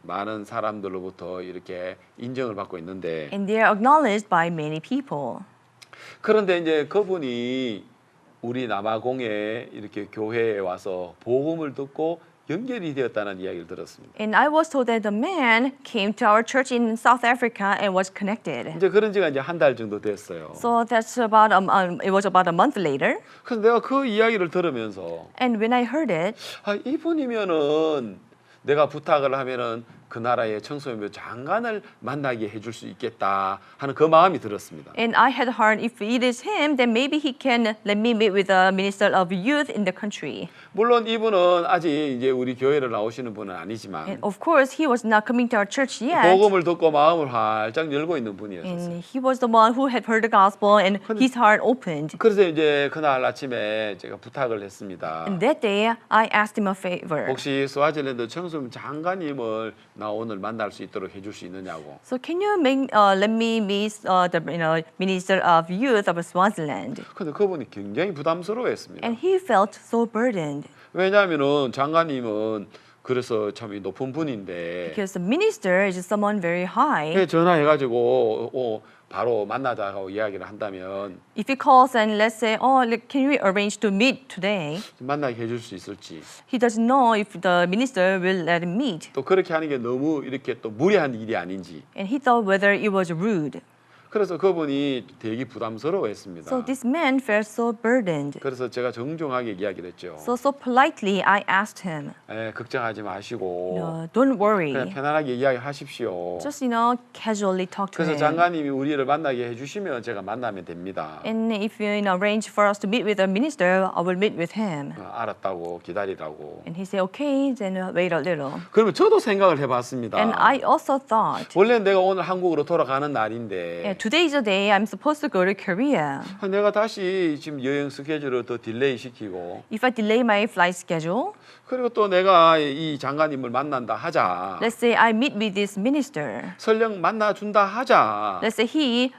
많은 사람들로부터 이렇게 인정을 받고 있는데 And they are acknowledged by many people. 그런데 이제 그분이 우리 남아공에 이렇게 교회에 와서 복음을 듣고 연결이 되었다는 이야기를 들었습니다. And I was told that the man came to our church in South Africa and was connected. 이제 그런 지가 이제 한 달 정도 됐어요. So that's about it was about a month later. 그래서 내가 그 이야기를 들으면서 And when I heard it, 이분이면은 내가 부탁을 하면은 그 나라의 청소년부 장관을 만나게 해줄 수 있겠다 하는 그 마음이 들었습니다. and I had heard if it is him, then maybe he can let me meet with the minister of youth in the country. 물론 이분은 아직 이제 우리 교회를 나오시는 분은 And 아니지만 of course, he was not coming to our church yet. 복음을 듣고 마음을 활짝 열고 있는 분이었어요. And he was the one who had heard the gospel and his heart opened. 그래서 이제 그날 아침에 제가 부탁을 했습니다. And that day, I asked him a favor. 혹시 스와질랜드 청소년 장관님을 나 오늘 만날 수 있도록 해줄 수 있느냐고. So can you let me meet the minister of youth of Swaziland? 근데 그분이 굉장히 부담스러워했습니다. And he felt so burdened 왜냐하면은 장관님은 그래서 참 높은 분인데 because the minister is someone very high. 전화해가지고 바로 만나자고 이야기를 한다면 If he calls and let's say, can we arrange to meet today? 만나게 해줄 수 있을지 He doesn't know if the minister will let him meet. 또 그렇게 하는 게 너무 이렇게 또 무리한 일이 아닌지 And he thought whether it was rude. 그래서 그분이 되게 부담스러워했습니다. So this man felt so burdened. 그래서 제가 정중하게 이야기를 했죠. So politely I asked him, 걱정하지 마시고 don't worry. 그냥 편안하게 이야기하십시오. Just, casually talk to 그래서 him. 장관님이 우리를 만나게 해주시면 제가 만나면 됩니다. And if you arrange for us to meet with a minister, I will meet with him. 알았다고 기다리라고. And he said, okay, then wait a little. 그러면 저도 생각을 해봤습니다. And I also thought, 원래 내가 오늘 한국으로 돌아가는 날인데 today is the day I'm supposed to go to Korea. 내가 다시 지금 여행 스케줄을 더 딜레이 시키고 If I delay my flight schedule, 그리고 또 내가 이 장관님을 만난다 하자. let's say I meet with this minister. 설령 만나준다 하자. Let's say he,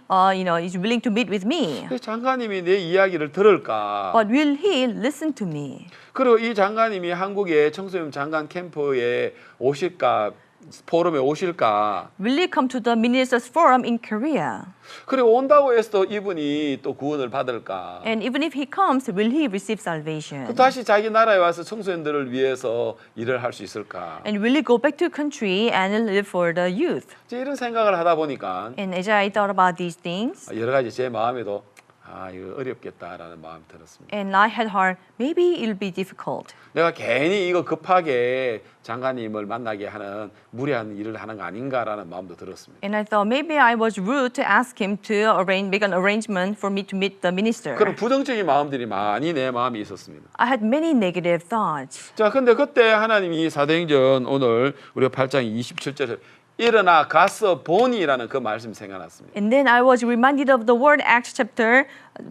is willing to meet with me. 그 장관님이 내 이야기를 들을까? But will he listen to me? 그리고 이 장관님이 한국의 청소년 장관 캠프에 오실까? 포럼에 오실까? Will he come to the ministers forum in Korea? 그리고 온다고 해서 이분이 또 구원을 받을까? And even if he comes, will he receive salvation? 다시 자기 나라에 와서 청소년들을 위해서 일을 할 수 있을까? And will he go back to country and live for the youth? 이제 이런 생각을 하다 보니까 And as I thought about these things, 여러 가지 제 마음에도 아 이거 어렵겠다라는 마음이 들었습니다. And I had heard maybe it'll be difficult. 내가 괜히 이거 급하게 장관님을 만나게 하는 무리한 일을 하는 거 아닌가라는 마음도 들었습니다. And I thought maybe I was rude to ask him to make an arrangement for me to meet the minister. 그런 부정적인 마음들이 많이 내 마음에 있었습니다. I had many negative thoughts. 자, 근데 그때 하나님이 사도행전 오늘 우리가 8장 27절에 일어나 가서 보니라는 그 말씀이 생각났습니다. And then I was reminded of the word Acts chapter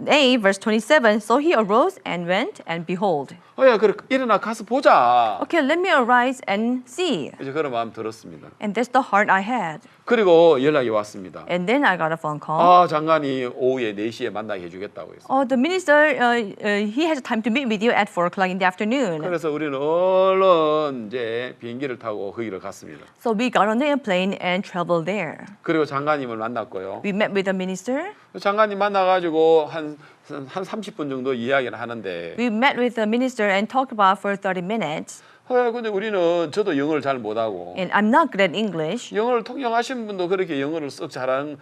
8 verse 27. So he arose and went and behold. 야, 그래 일어나 가서 보자. Okay, let me arise and see. 이제 그런 마음 들었습니다. And that's the heart I had. 그리고 연락이 왔습니다. And then I got a phone call. 아, 장관이 오후에 4시에 만나게 해주겠다고 했어요. Oh, the minister, he has time to meet with you at 4 o'clock in the afternoon. 그래서 우리는 얼른 이제 비행기를 타고 거기를 갔습니다. So we got on the airplane and traveled there. 그리고 장관님을 만났고요. We met with the minister. 장관님 만나가지고 한 30분 정도 이야기를 하는데 We met with the minister and talked about for 30 minutes. 근데 우리는 저도 영어를 잘 못하고 And I'm not good at English. 영어를 통역하신 분도 그렇게 영어를 썩 잘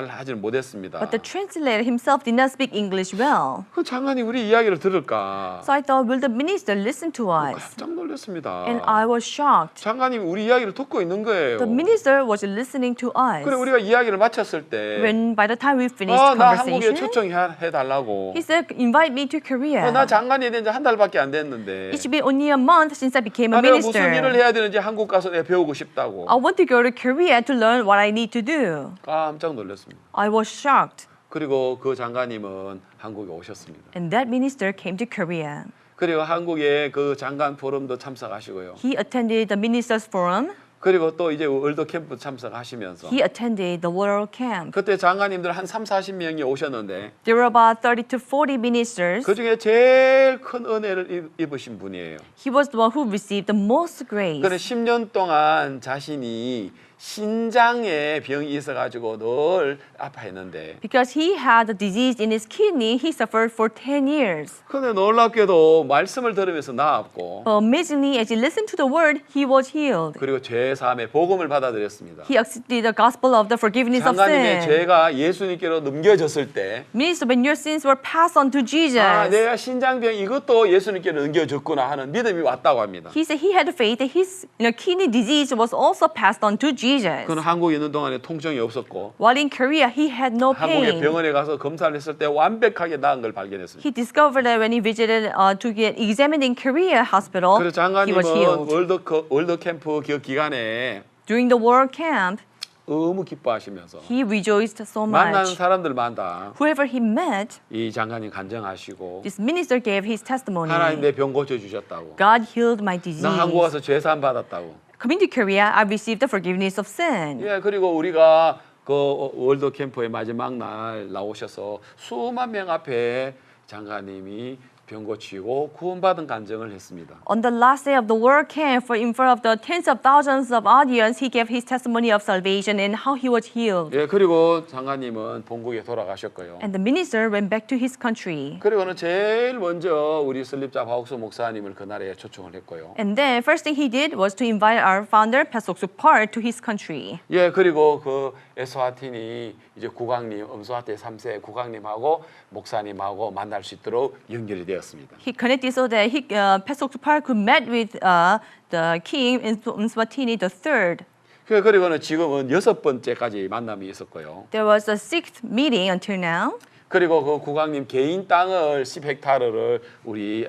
하지는 못했습니다. But the translator himself did not speak English well. 그 장관이 우리 이야기를 들을까? So I thought, will the minister listen to us? 깜짝 놀랐습니다. And I was shocked. 장관님이 우리 이야기를 듣고 있는 거예요. The minister was listening to us. 그래 우리가 이야기를 마쳤을 때 When by the time we finished 나 한국에 conversation, 초청해 달라고. he said, invite me to Korea. 나 장관이 된 지 한 달밖에 안 됐는데 It's been only a month since I became a 내가 무슨 일을 minister. 해야 되는지 한국 가서 내가 배우고 싶다고. I want to go to Korea to learn what I need to do. 깜짝 놀랐습니다. I was shocked. 그리고 그 장관님은 한국에 오셨습니다. And that minister came to Korea. 그리고 한국의 그 장관 포럼도 참석하시고요. He attended the ministers forum. 그리고 또 이제 월드 캠프 참석하시면서 He attended the world camp. 그때 장관님들 한 30-40명이 오셨는데 There were about 30 to 40 ministers. 그중에 제일 큰 은혜를 입으신 분이에요. He was the one who received the most grace. 그는 10년 동안 자신이 신장에 병이 있어가지고 늘 아파했는데 Because he had a disease in his kidney, he suffered for 10 years. 근데 놀랍게도 말씀을 들으면서 나았고 But amazingly, as he listened to the word, he was healed. 그리고 죄사함의 복음을 받아들였습니다. He accepted the gospel of the forgiveness of 장관님의 sin. 죄가 예수님께로 넘겨졌을 때 Minister, when your sins were passed on to Jesus, 내가 신장병 이것도 예수님께로 넘겨졌구나 하는 믿음이 왔다고 합니다. he said he had faith that his kidney disease was also passed on to Jesus. 그는 한국에 있는 동안에 통증이 없었고 While in Korea, he had no 한국의 pain. 병원에 가서 검사를 했을 때 완벽하게 나은 걸 발견했습니다. He discovered that when he visited to get examined in Korea hospital, 그래서 he was 장관님은 healed. 월드 캠프 그 기간에 During the world camp, 너무 기뻐하시면서 he rejoiced so 만나는 much. 사람들마다 Whoever he met, 이 장관님 간증하시고 this minister gave his testimony. 하나님 내 병 고쳐 주셨다고. God healed my disease. 나 한국 와서 죄 사함 받았다고. Coming to Korea, I received the forgiveness of sin. 예, 그리고 우리가 그 월드 캠프의 마지막 날 나오셔서 수만 명 앞에 장관님이 병 고치고 구원받은 간증을 했습니다. On the last day of the world camp, in front of the tens of thousands of audience, he gave his testimony of salvation and how he was healed. 예, 그리고 장관님은 본국에 돌아가셨고요. And the minister went back to his country. 그리고는 제일 먼저 우리 설립자 박옥수 목사님을 그날에 초청을 했고요. And then first thing he did was to invite our founder, Pastor Sukpar, to his country. 예, 그리고 그 에스와티니 이제 국왕님, 음스와티 3세 국왕님하고 목사님하고 만날 수 있도록 연결이 되었습니다. He connected so that Pastor Sukpar could meet with the king in Mswatini III. 그리고는 지금은 6번째까지 만남이 있었고요. There was a sixth meeting until now. 그리고 그 국왕님 개인 땅을 10헥타르를 우리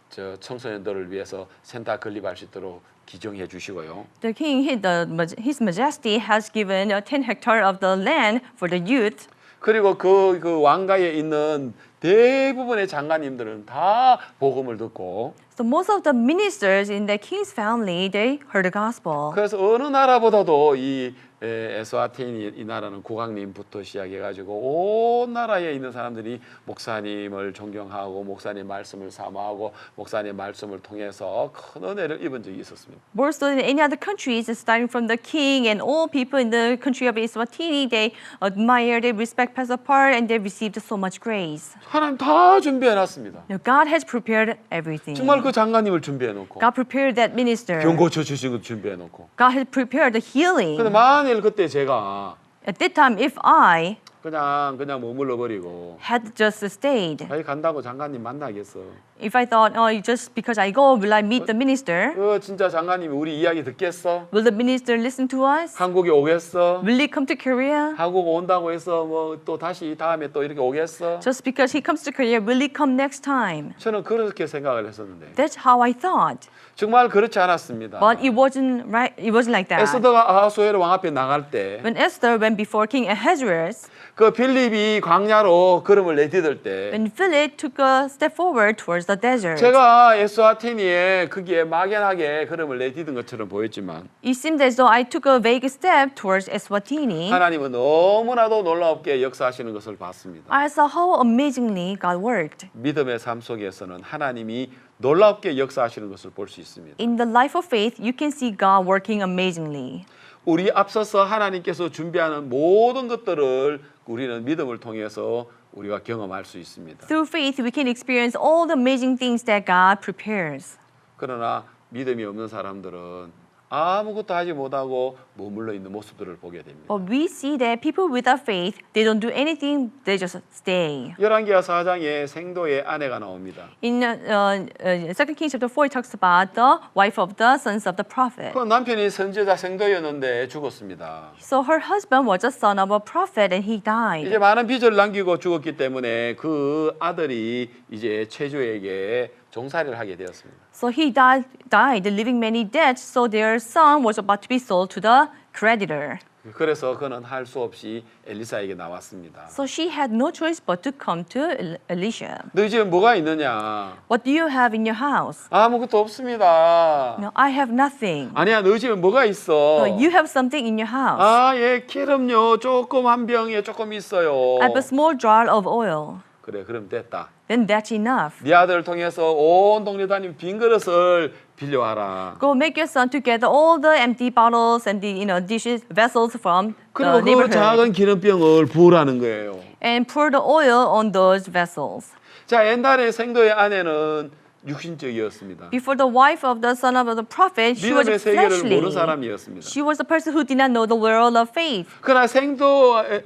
저 청소년들을 위해서 센터 건립할 수 있도록 기증해 주시고요. The king, his majesty, has given 10 hectares of the land for the youth. 그리고 그 왕가에 있는 대부분의 장관님들은 다 복음을 듣고 So most of the ministers in the king's family, they heard the gospel. 그래서 어느 나라보다도 이 에스와티니 이 나라는 국왕님부터 시작해가지고 온 나라에 있는 사람들이 목사님을 존경하고 목사님 말씀을 사모하고 목사님 말씀을 통해서 큰 은혜를 입은 적이 있었습니다. More so than any other countries, starting from the king and all people in the country of Eswatini, they admire, they respect Pastor Par, and they received so much grace. 하나님 다 준비해놨습니다. Now, God has prepared everything. 정말 그 장관님을 준비해놓고 God prepared that minister. 병 고쳐 주신 것 준비해놓고 God has prepared the healing. 근데 만일 그때 제가 At that time, if I 그냥 머물러 버리고 had just stayed. 아이 간다고 장관님 만나겠어. If I thought, oh, just because I go, will I meet the minister? 진짜 장관님이 우리 이야기 듣겠어? Will the minister listen to us? 한국에 오겠어? Will he come to Korea? 한국 온다고 해서 뭐 또 다시 다음에 또 이렇게 오겠어? Just because he comes to Korea, will he come next time? 저는 그렇게 생각을 했었는데 That's how I thought. 정말 그렇지 않았습니다. But it wasn't right. It wasn't like that. 에스더가 아하수에로 왕 앞에 나갈 때 When Esther went before King Ahasuerus, 그 빌립이 광야로 걸음을 내디딜 때 when Philip took a step forward towards the desert, 제가 에스와티니에 거기에 막연하게 걸음을 내디딘 것처럼 보였지만 it seemed as though I took a vague step towards Eswatini. 하나님은 너무나도 놀랍게 역사하시는 것을 봤습니다. I saw how amazingly God worked. 믿음의 삶 속에서는 하나님이 놀랍게 역사하시는 것을 볼 수 있습니다. In the life of faith, you can see God working amazingly. 우리 앞서서 하나님께서 준비하는 모든 것들을 우리는 믿음을 통해서 우리가 경험할 수 있습니다. Through faith, we can experience all the amazing things that God prepares. 그러나 믿음이 없는 사람들은 아무것도 하지 못하고 머물러 있는 모습들을 보게 됩니다. But we see that people without faith, they don't do anything, they just stay. 열왕기하 4장에 생도의 아내가 나옵니다. In 2 Kings chapter 4, it talks about the wife of the sons of the prophet. 그 남편이 선지자 생도였는데 죽었습니다. So her husband was a son of a prophet and he 이제 died. 많은 빚을 남기고 죽었기 때문에 그 아들이 이제 최주에게 종살이를 하게 되었습니다. So he died, leaving many debts, so their son was about to be sold to the creditor. 그래서 그는 할 수 없이 엘리사에게 나왔습니다. So she had no choice but to come to Elisha. 너희 집에 뭐가 있느냐? What do you have in your house? 아무것도 없습니다. No, I have nothing. 아니야, 너희 집에 뭐가 있어? No, you have something in your house. 아, 예, 기름요. 조금 한 병에 조금 있어요. I have a small jar of oil. 그래, 그럼 됐다. Then that's enough. 네 아들을 통해서 온 동네 다니면 빈 그릇을 빌려와라. Go make your son to gather all the empty bottles and the dishes, vessels from the 그리고 그 neighborhood 작은 기름병을 부으라는 거예요. and pour the oil on those vessels. 자, 옛날에 생도의 아내는 육신적이었습니다. Before the wife of the son of the prophet, she was 믿음의 세계를 fleshly. 모르는 사람이었습니다. She was a person who did not know the world of faith. 그러나 생도의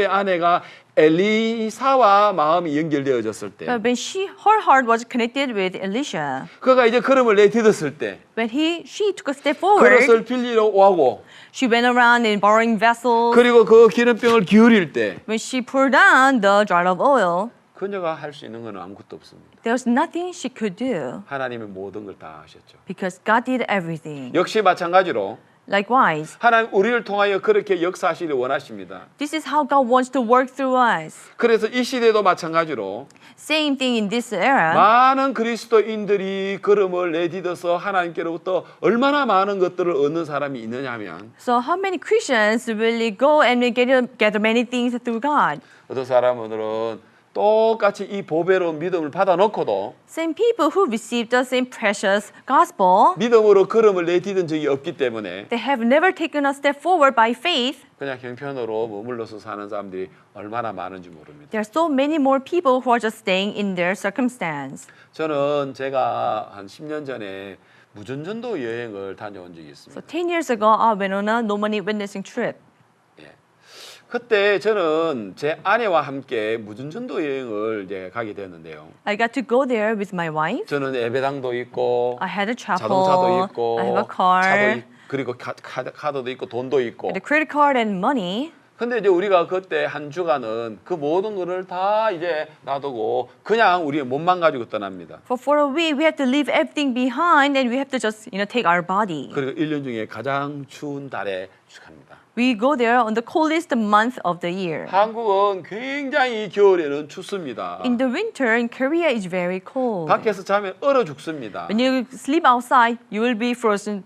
아내가 엘리사와 마음이 연결되어졌을 때, But when her heart was connected with Elisha, 그가 이제 걸음을 내디뎠을 때, when she took a step forward, 그릇을 빌리러 오고, she went around in borrowing vessels. 그리고 그 기름병을 기울일 때, When she poured down the jar of oil, 그녀가 할 수 있는 건 아무것도 없습니다. there was nothing she could do 하나님이 모든 걸 다 하셨죠. because God did everything. 역시 마찬가지로 Likewise, 하나님 우리를 통하여 그렇게 역사하시길 원하십니다. this is how God wants to work through us. 그래서 이 시대도 마찬가지로 Same thing in this era. 많은 그리스도인들이 걸음을 내디뎌서 하나님께로부터 얼마나 많은 것들을 얻는 사람이 있느냐 하면 So how many Christians really go and gather many things through God? 어떤 사람들은 똑같이 이 보배로운 믿음을 받아놓고도 Same people who received the same precious gospel, 믿음으로 걸음을 내디딘 적이 없기 때문에 they have never taken a step forward by faith. 그냥 형편으로 머물러서 사는 사람들이 얼마나 많은지 모릅니다. There are so many more people who are just staying in their circumstance. 저는 제가 한 10년 전에 무전전도 여행을 다녀온 적이 So 있습니다. 10 years ago, I went on a no money witnessing trip. 예. 그때 저는 제 아내와 함께 무전전도 여행을 이제 가게 되었는데요. I got to go there with my wife. 저는 예배당도 있고 I had a chapel. 자동차도 있고 I have a car. 그리고 카드도 있고 돈도 있고. The credit card and money. 근데 이제 우리가 그때 한 주간은 그 모든 거를 다 이제 놔두고 그냥 우리 몸만 가지고 떠납니다. For a week, we have to leave everything behind and we have to just take our body. 그리고 1년 중에 가장 추운 달에 갑니다. We go there on the coldest month of the year. 한국은 굉장히 겨울에는 춥습니다. In the winter, in Korea, it's very cold. 밖에서 자면 얼어 죽습니다. When you sleep outside, you will be frozen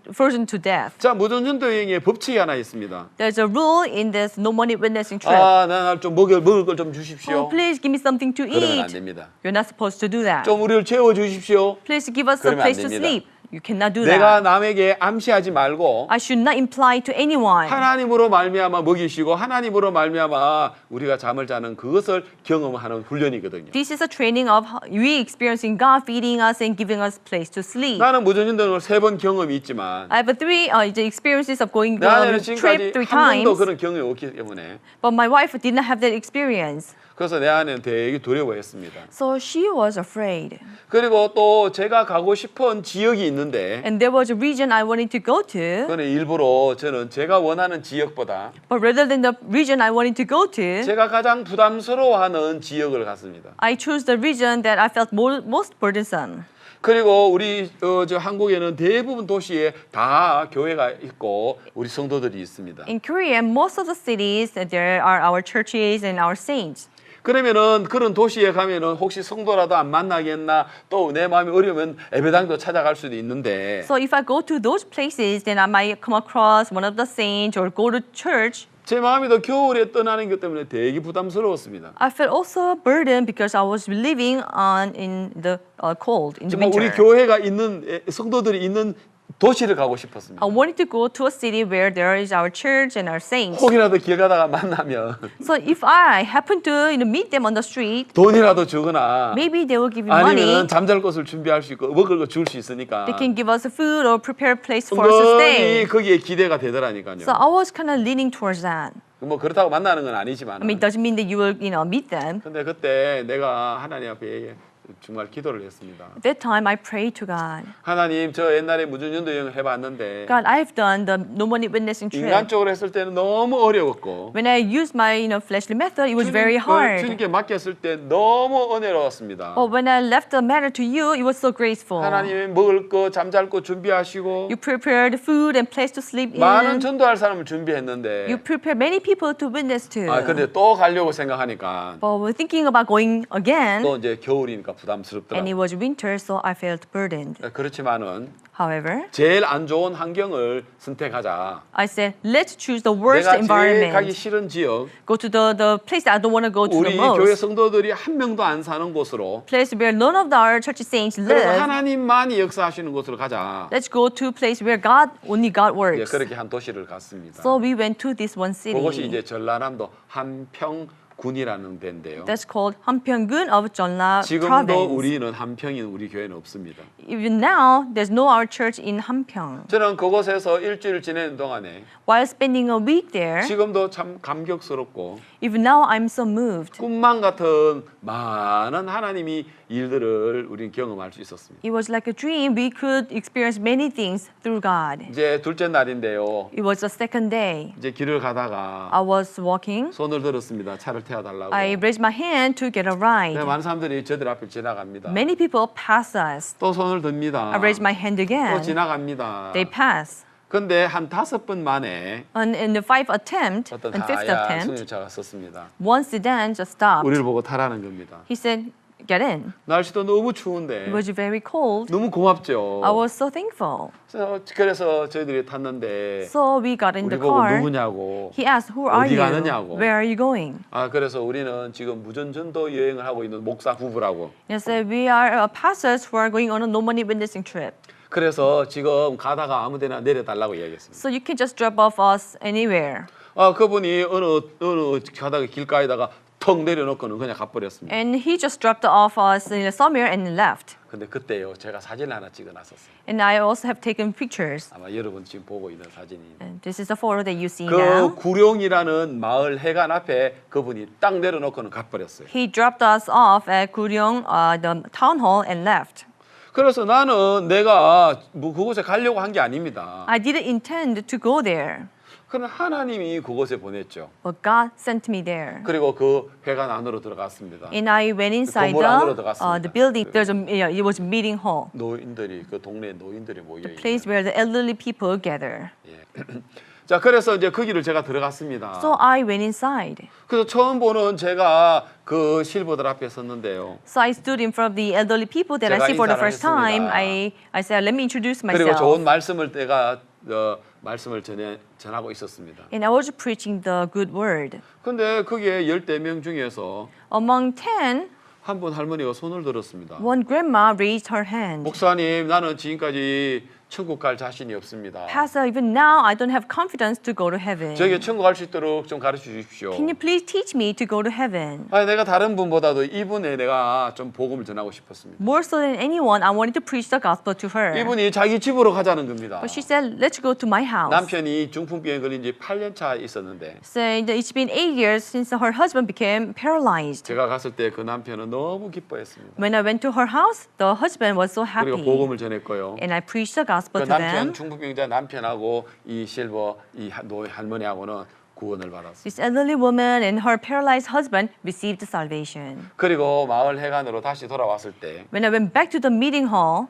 to death. 자, 무전전도 여행에 법칙이 하나 있습니다. There's a rule in this no money witnessing trip. 아, 나는 좀 먹을 걸 좀 주십시오. Oh, please give me something to 그러면 안 eat. 됩니다. You're not supposed to do that. 좀 우리를 채워 주십시오. Please give us a 그러면 안 place to 됩니다. sleep. You cannot do 내가 that. 남에게 암시하지 말고 I should not imply to anyone. 하나님으로 말미암아 먹이시고 하나님으로 말미암아 우리가 잠을 자는 그것을 경험하는 훈련이거든요. This is a training of we experiencing God feeding us and giving us place to sleep. 나는 무전인도를 3번 경험이 있지만 I have three the experiences of going 내 on 아내는 a trip 지금까지 3 한 번도 times, 그런 경험이 없기 때문에 but my wife did not have that experience. 그래서 내 아내는 되게 두려워했습니다. So she was afraid. 그리고 또 제가 가고 싶은 지역이 있는데 And there was a region I wanted to go to, 그는 일부러 저는 제가 원하는 지역보다 but rather than the region I wanted to go to, 제가 가장 부담스러워하는 지역을 갔습니다. I chose the region that I felt most burdensome. 그리고 우리 저 한국에는 대부분 도시에 다 교회가 있고 우리 성도들이 있습니다. In Korea, most of the cities, there are our churches and our saints. 그러면은 그런 도시에 가면은 혹시 성도라도 안 만나겠나 또 내 마음이 어려우면 예배당도 찾아갈 수도 있는데 So if I go to those places, then I might come across one of the saints or go to church. 제 마음이 더 겨울에 떠나는 것 때문에 되게 부담스러웠습니다. I felt also burdened because I was living in the cold, in the 정말 우리 winter. 교회가 있는 성도들이 있는 도시를 가고 싶었습니다. I wanted to go to a city where there is our church and our saints. 혹이라도 길 가다가 만나면 So if I happen to meet them on the street, 돈이라도 주거나 maybe they will give me money. 아니면 잠잘 곳을 준비할 수 있고 먹을 거 줄 수 있으니까 They can give us food or prepare a place for us to stay. 은근히 거기에 기대가 되더라니까요. So I was kind of leaning towards that. 뭐 그렇다고 만나는 건 아니지만 I mean, it doesn't mean that you will, meet them. 근데 그때 내가 하나님 앞에 정말 기도를 했습니다. At that time, I prayed to God. 하나님 저 옛날에 무전연도 여행을 해봤는데 God, I've done the no money witnessing trip. 인간적으로 했을 때는 너무 어려웠고 When I used my fleshly method, it was very hard. 주님께 맡겼을 때 너무 은혜로웠습니다. But when I left the matter to you, it was so graceful. 하나님이 먹을 거 잠잘 거 준비하시고 You prepared food and place to sleep 많은 in. 전도할 사람을 준비했는데 You prepared many people to witness to. 근데 또 가려고 생각하니까 But we're thinking about going again, 또 이제 겨울이니까 and it 부담스럽더라고요. was winter, so I felt burdened. 그렇지만은 However, 제일 안 좋은 환경을 선택하자. I said, let's choose the worst 내가 제일 가기 environment. 싫은 지역, Go to the place that I don't want to go to 우리 the 교회 most. 성도들이 한 명도 안 사는 곳으로 Place where none of our church saints 그래서 live. 하나님만이 역사하시는 곳으로 가자. Let's go to a place where only God 예, works. 그렇게 한 도시를 갔습니다. So we went to this one 그것이 city. 이제 전라남도 한평군이라는 데인데요. That's called Hampyeongun of Jeolla 지금도 province. 우리는 한평인 우리 교회는 없습니다. Even now, there's no our church in Hampyeong. 저는 그곳에서 일주일 지내는 동안에 While spending a week there, 지금도 참 감격스럽고 even now I'm so moved. 꿈만 같은 많은 하나님이 일들을 우리는 경험할 수 있었습니다. It was like a dream. We could experience many things through God. 이제 둘째 날인데요. It was the second day. 이제 길을 가다가 I was walking. 손을 들었습니다. 차를 태워달라고. I raised my hand to get a 네, ride. 많은 사람들이 저들 앞을 지나갑니다. Many people pass us. 또 손을 듭니다. I raised my hand 또 again. 지나갑니다. They pass. 근데 한 5번 만에 And in the fifth attempt, 어떤 and fifth 하얀 attempt, 승용차가 섰습니다. one sedan just stopped. 우리를 보고 타라는 겁니다. He said, get in. 날씨도 너무 추운데 It was very cold. 너무 고맙죠. I was so thankful. 그래서 저희들이 탔는데 So we got in 우리 the 보고 car. 누구냐고. He asked, who are 어디 you? 가느냐고. Where are you going? 그래서 우리는 지금 무전전도 여행을 하고 있는 목사 부부라고. He said, we are pastors who are going on a no money witnessing trip. 그래서 지금 가다가 아무데나 내려달라고 이야기했습니다. So you can just drop off us anywhere. 그분이 어느 가다가 길가에다가 턱 내려놓고는 그냥 가버렸습니다. And he just dropped off us in somewhere and left. 근데 그때요 제가 사진 하나 찍어놨었어요. And I also have taken pictures. 아마 여러분 지금 보고 있는 사진이. And this is the photo that you see 그 now. 구룡이라는 마을 해관 앞에 그분이 딱 내려놓고는 가버렸어요. He dropped us off at Guryong, the town hall, and left. 그래서 나는 내가 뭐 그곳에 가려고 한 게 아닙니다. I didn't intend to go there, 그러나 하나님이 그곳에 보냈죠. but God sent me there. 그리고 그 회관 안으로 들어갔습니다. And I went inside 건물 안으로 들어갔습니다. the building. It was a meeting hall, 노인들이 그 동네 노인들이 모여 있는. place where the elderly people gather. 예. 자, 그래서 이제 거기를 제가 들어갔습니다. So I went inside. 그래서 처음 보는 제가 그 실버들 앞에 섰는데요. So I stood in front of the elderly people that I 제가 see for the 인사를 first time. 했습니다. I said, let me introduce 그리고 myself. 좋은 말씀을 내가 말씀을 전하고 있었습니다. And I was preaching the good word. 근데 거기에 10명 중에서 Among 10, 한 분 할머니가 손을 들었습니다. One grandma raised her hand. 목사님, 나는 지금까지 천국 갈 자신이 없습니다. Pastor, even now I don't have confidence to go to heaven. 저에게 천국 갈 수 있도록 좀 가르쳐 주십시오. Can you please teach me to go to heaven? 아니, 내가 다른 분보다도 이분에 내가 좀 복음을 전하고 싶었습니다. More so than anyone, I wanted to preach the gospel to her. 이분이 자기 집으로 가자는 겁니다. But she said, let's go to my house. 남편이 중풍병에 걸린 지 8년 차 있었는데 Saying that it's been 8 years since her husband became paralyzed. 제가 갔을 때 그 남편은 너무 기뻐했습니다. When I went to her house, the husband was so 그리고 happy. 복음을 전했고요. And I preached the gospel 그 to 남편 them. 중풍병자 남편하고 이 실버 이 노 할머니하고는 구원을 받았어요. This elderly woman and her paralyzed husband received salvation. 그리고 마을 회관으로 다시 돌아왔을 때 When I went back to the meeting hall,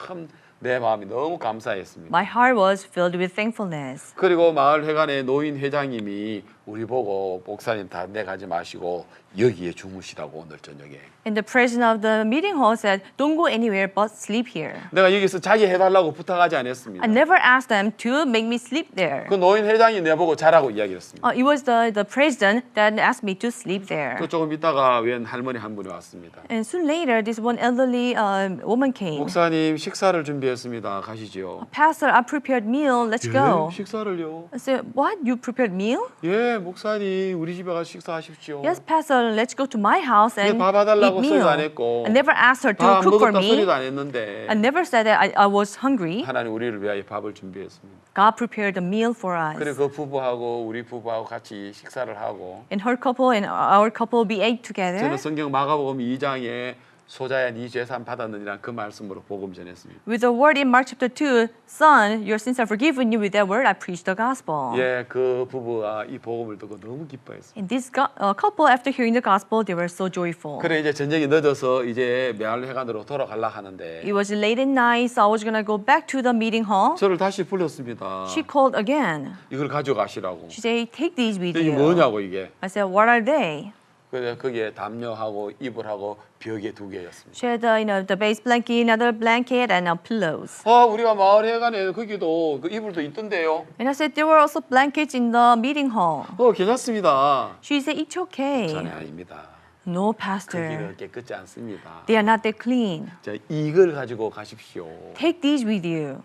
참 내 마음이 너무 감사했습니다. my heart was filled with thankfulness. 그리고 마을 회관의 노인 회장님이 우리 보고 목사님 다른 데 가지 마시고 여기에 주무시라고 오늘 저녁에. And the president of the meeting hall said, don't go anywhere but sleep here. 내가 여기서 자게 해달라고 부탁하지 않았습니다. I never asked them to make me sleep there. 그 노인 회장이 내보고 자라고 이야기했습니다. It was the president that asked me to sleep there. 또 조금 있다가 웬 할머니 한 분이 왔습니다. And soon later, this one elderly woman came. 목사님 식사를 준비했습니다. 가시지요. Pastor, I prepared meal. Let's go. 식사를요? I said, what? You prepared meal? 예, 목사님 우리 집에 가서 식사하십시오. Yes, Pastor. Let's go to my house and 밥 해달라고 eat 소리도 meal. 안 했고 I never asked her to 밥 안 cook for 먹었다 me. 소리도 안 했는데 I never said that I was hungry. 하나님 우리를 위하여 밥을 준비했습니다. God prepared a meal for us. 그리고 그 부부하고 우리 부부하고 같이 식사를 하고 And her couple and our couple, we ate 저는 together. 성경 마가복음 2장에 소자야 네 죄산 받았느니라 그 말씀으로 복음 전했습니다. With the word in Mark chapter 2, Son, your sins are forgiven you. With that word, I preached the gospel. 예, 그 부부가 이 복음을 듣고 너무 기뻐했어요. And this couple, after hearing the gospel, they were so joyful. 그래 이제 저녁이 늦어서 이제 매할회관으로 돌아가려 하는데 It was late at night, so I was gonna go back to the meeting hall. 저를 다시 불렀습니다. She called again. 이걸 가져가시라고. She said, take these with 이게 you. 뭐냐고 이게. I said, what are they? 그래서 거기에 담요하고 이불하고 벽에 두 개였습니다. She had, the base blanket, another blanket, and pillows. 우리가 마을 회관에 거기도 그 이불도 있던데요. And I said, there were also blankets in the meeting hall. 괜찮습니다. She said, it's okay. 자네 아닙니다. No, 거기는 Pastor. 깨끗지 않습니다. They are not that clean. 자, 이걸 가지고 가십시오. Take these with you.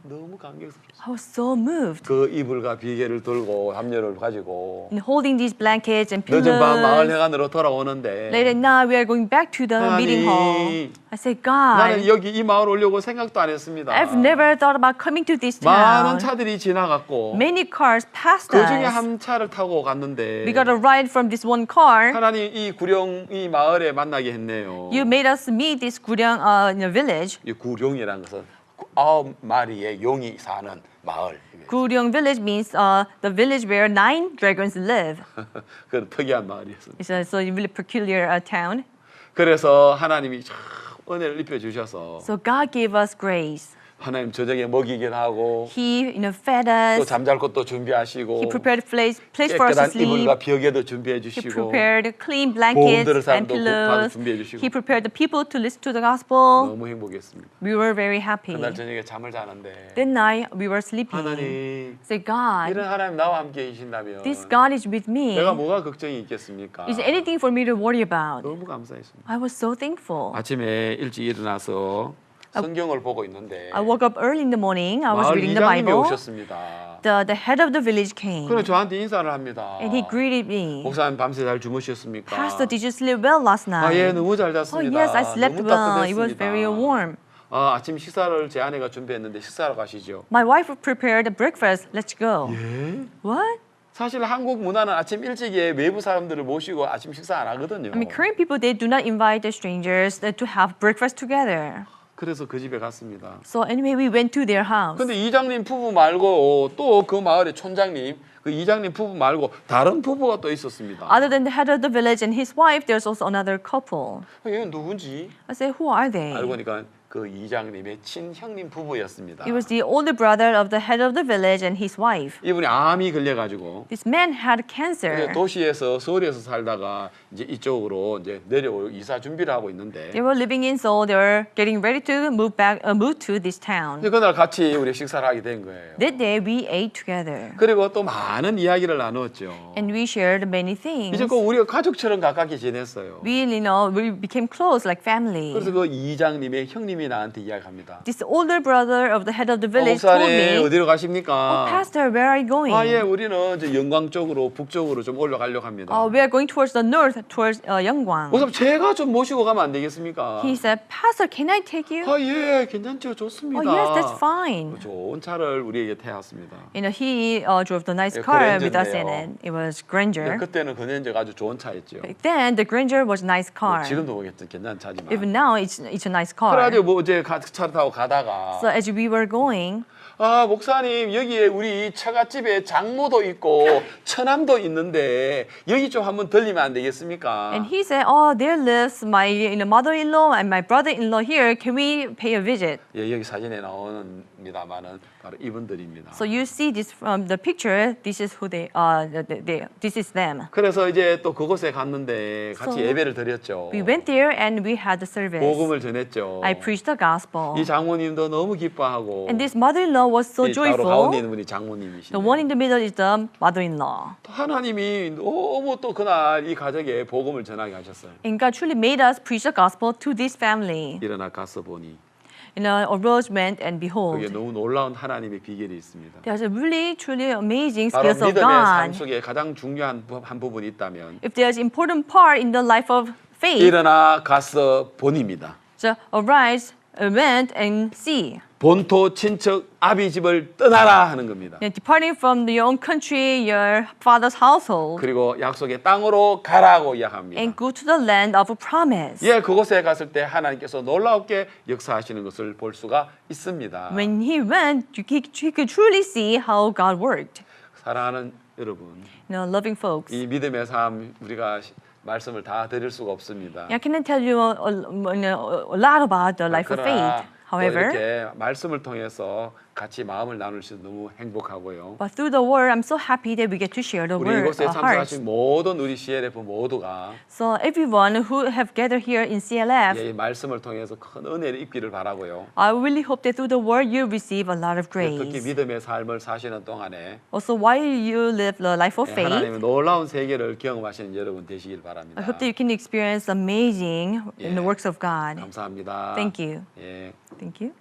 너무 감격스럽습니다. I was so moved. 그 이불과 비계를 들고 담요를 가지고 And holding these blankets and 늦은 밤 마을 pillows. 회관으로 돌아오는데 Late at night, we are going back to the meeting hall. I said, 나는 God, 여기 이 마을 오려고 생각도 안 했습니다. I've never thought about coming to this 많은 town. 차들이 지나갔고 Many cars passed 그 중에 us. 한 차를 타고 갔는데 We got a ride from this one car. 하나님 이 구령 이 마을에 만나게 했네요. You made us meet this Guryang in a village. 이 구룡이라는 것은 9마리의 용이 사는 마을. Guryang village means the village where 9 dragons live. 그 특이한 마을이었습니다. It's a really peculiar town. 그래서 하나님이 참 은혜를 입혀 주셔서 So God gave us grace. 하나님 저녁에 먹이긴 하고 He, fed 또 us. 잠잘 곳도 준비하시고 He prepared place for us to 깨끗한 sleep. 이불과 벽에도 준비해 He 주시고 prepared clean 들을 blankets and 사람도 pillows. 준비해 주시고. He prepared the people to listen to the gospel. 너무 행복했습니다. We were very happy. 그날 저녁에 잠을 자는데 That night we were sleeping. 하나님 Say, God, 이런 하나님 나와 함께 계신다면 this God is with me. 내가 뭐가 걱정이 있겠습니까? Is there anything for me to worry about? 너무 감사했습니다. I was so thankful. 아침에 일찍 일어나서 성경을 보고 있는데 I woke up early in the morning. I was 마을 reading the 이장님이 Bible. 오셨습니다. The head of the village came. 그래 저한테 인사를 합니다. And he greeted me. 목사님 밤새 잘 주무셨습니까? Pastor, did you sleep well last night? 예, 너무 잘 Oh, 잤습니다. yes, I slept 너무 well. It was 따뜻했습니다. very warm. 아침 식사를 제 아내가 준비했는데 식사하러 가시죠. My wife prepared breakfast. Let's go. 예? What? 사실 한국 문화는 아침 일찍에 외부 사람들을 모시고 아침 식사 안 하거든요. I mean, Korean people, they do not invite the strangers to have breakfast together. 그래서 그 집에 갔습니다. So anyway, we went to their house. 근데 이장님 부부 말고 또 그 마을의 촌장님, 그 이장님 부부 말고 다른 부부가 또 있었습니다. Other than the head of the village and his wife, there's also another couple. 얘는 누군지 I said, who are they? 알고 보니까 그 이장님의 친형님 부부였습니다. It was the older brother of the head of the village and his wife. 이분이 암이 걸려가지고 This man had cancer. 도시에서 서울에서 살다가 이제 이쪽으로 이제 내려올 이사 준비를 하고 있는데 They were living in Seoul. They were getting ready to move to this town. 이제 그날 같이 우리 식사를 하게 된 거예요. That day we ate together 그리고 또 많은 이야기를 나누었죠. and we shared many things. 이제 그 우리가 가족처럼 가깝게 지냈어요. We became close like family. 그래서 그 이장님의 형님이 나한테 이야기합니다. This older brother of the head of the village told 목사님 me, 어디로 "Oh, 가십니까? Pastor, where are you going? 아, 예, 우리는 이제 영광 쪽으로 북쪽으로 좀 올라가려고 합니다. We are going towards the north, towards Yeonggwang. 목사님 제가 좀 모시고 가면 안 되겠습니까? He said, Pastor, can I take you? 아, 예, 괜찮죠, 좋습니다. Oh, yes, that's fine. 좋은 차를 우리에게 태웠습니다. He drove the nice 예, car with us 그랜저인데요. in it. It was Granger. 그때는 그랜저가 아주 좋은 차였죠. Back then, the Granger was a nice car. 지금도 보겠죠, 괜찮은 차지만. Even now, it's a nice car. 그래가지고 뭐 어제 차를 타고 가다가 So as we were going, 아, 목사님 여기에 우리 처갓집에 장모도 있고 처남도 있는데 여기 좀 한번 들리면 안 되겠습니까? and he said, "Oh, there lives my mother-in-law and my brother-in-law here. Can we pay a visit?" 예, 여기 사진에 나오는입니다만은 바로 이분들입니다. So you see this from the picture. This is who this is them. 그래서 이제 또 그곳에 갔는데 같이 So, 예배를 드렸죠. We went there and we had the service. 복음을 전했죠. I preached the gospel. 이 장모님도 너무 기뻐하고 And this mother-in-law was so 이 바로 가운데 joyful. 있는 분이 장모님이시죠. The one in the middle is the mother-in-law. 하나님이 너무 또 그날 이 가족에 복음을 전하게 하셨어요. And God truly made us preach the gospel to this family. 일어나 가서 보니 And arose, went, and 그게 behold. 너무 놀라운 하나님의 비결이 있습니다. There's a really, truly amazing 바로 skills of 믿음의 삶 God. 속에 가장 중요한 한 부분이 있다면 If there's important part in the life of faith, 일어나 가서 보니입니다. so arise, went, and see. 본토 친척 아비 집을 떠나라 하는 겁니다. Departing from your own country, your father's household, 그리고 약속의 땅으로 가라고 이야기합니다. and go to the land of promise. 예, 그곳에 갔을 때 하나님께서 놀랍게 역사하시는 것을 볼 수가 있습니다. When he went, he could truly see how God worked. 사랑하는 여러분, Loving folks. 이 믿음의 삶 우리가 말씀을 다 드릴 수가 없습니다. I cannot tell you a lot about the life of 그러나 faith. 또 However, 이렇게 말씀을 통해서 같이 마음을 나눌 수 너무 행복하고요. but through the word, I'm so happy that we get to share the 우리 word, 이곳에 hearts. 참석하신 모든 우리 CLF 모두가 So everyone who have gathered here in CLF, 이 말씀을 통해서 큰 은혜를 입기를 바라고요. I really hope that through the word you receive a lot of 특히 grace. 믿음의 삶을 사시는 동안에 Also, while you live the life of faith, 하나님의 놀라운 세계를 경험하시는 여러분 되시길 I 바랍니다. hope that you can experience amazing in the Yeah. works of God. 감사합니다. Thank you. 예. Thank you.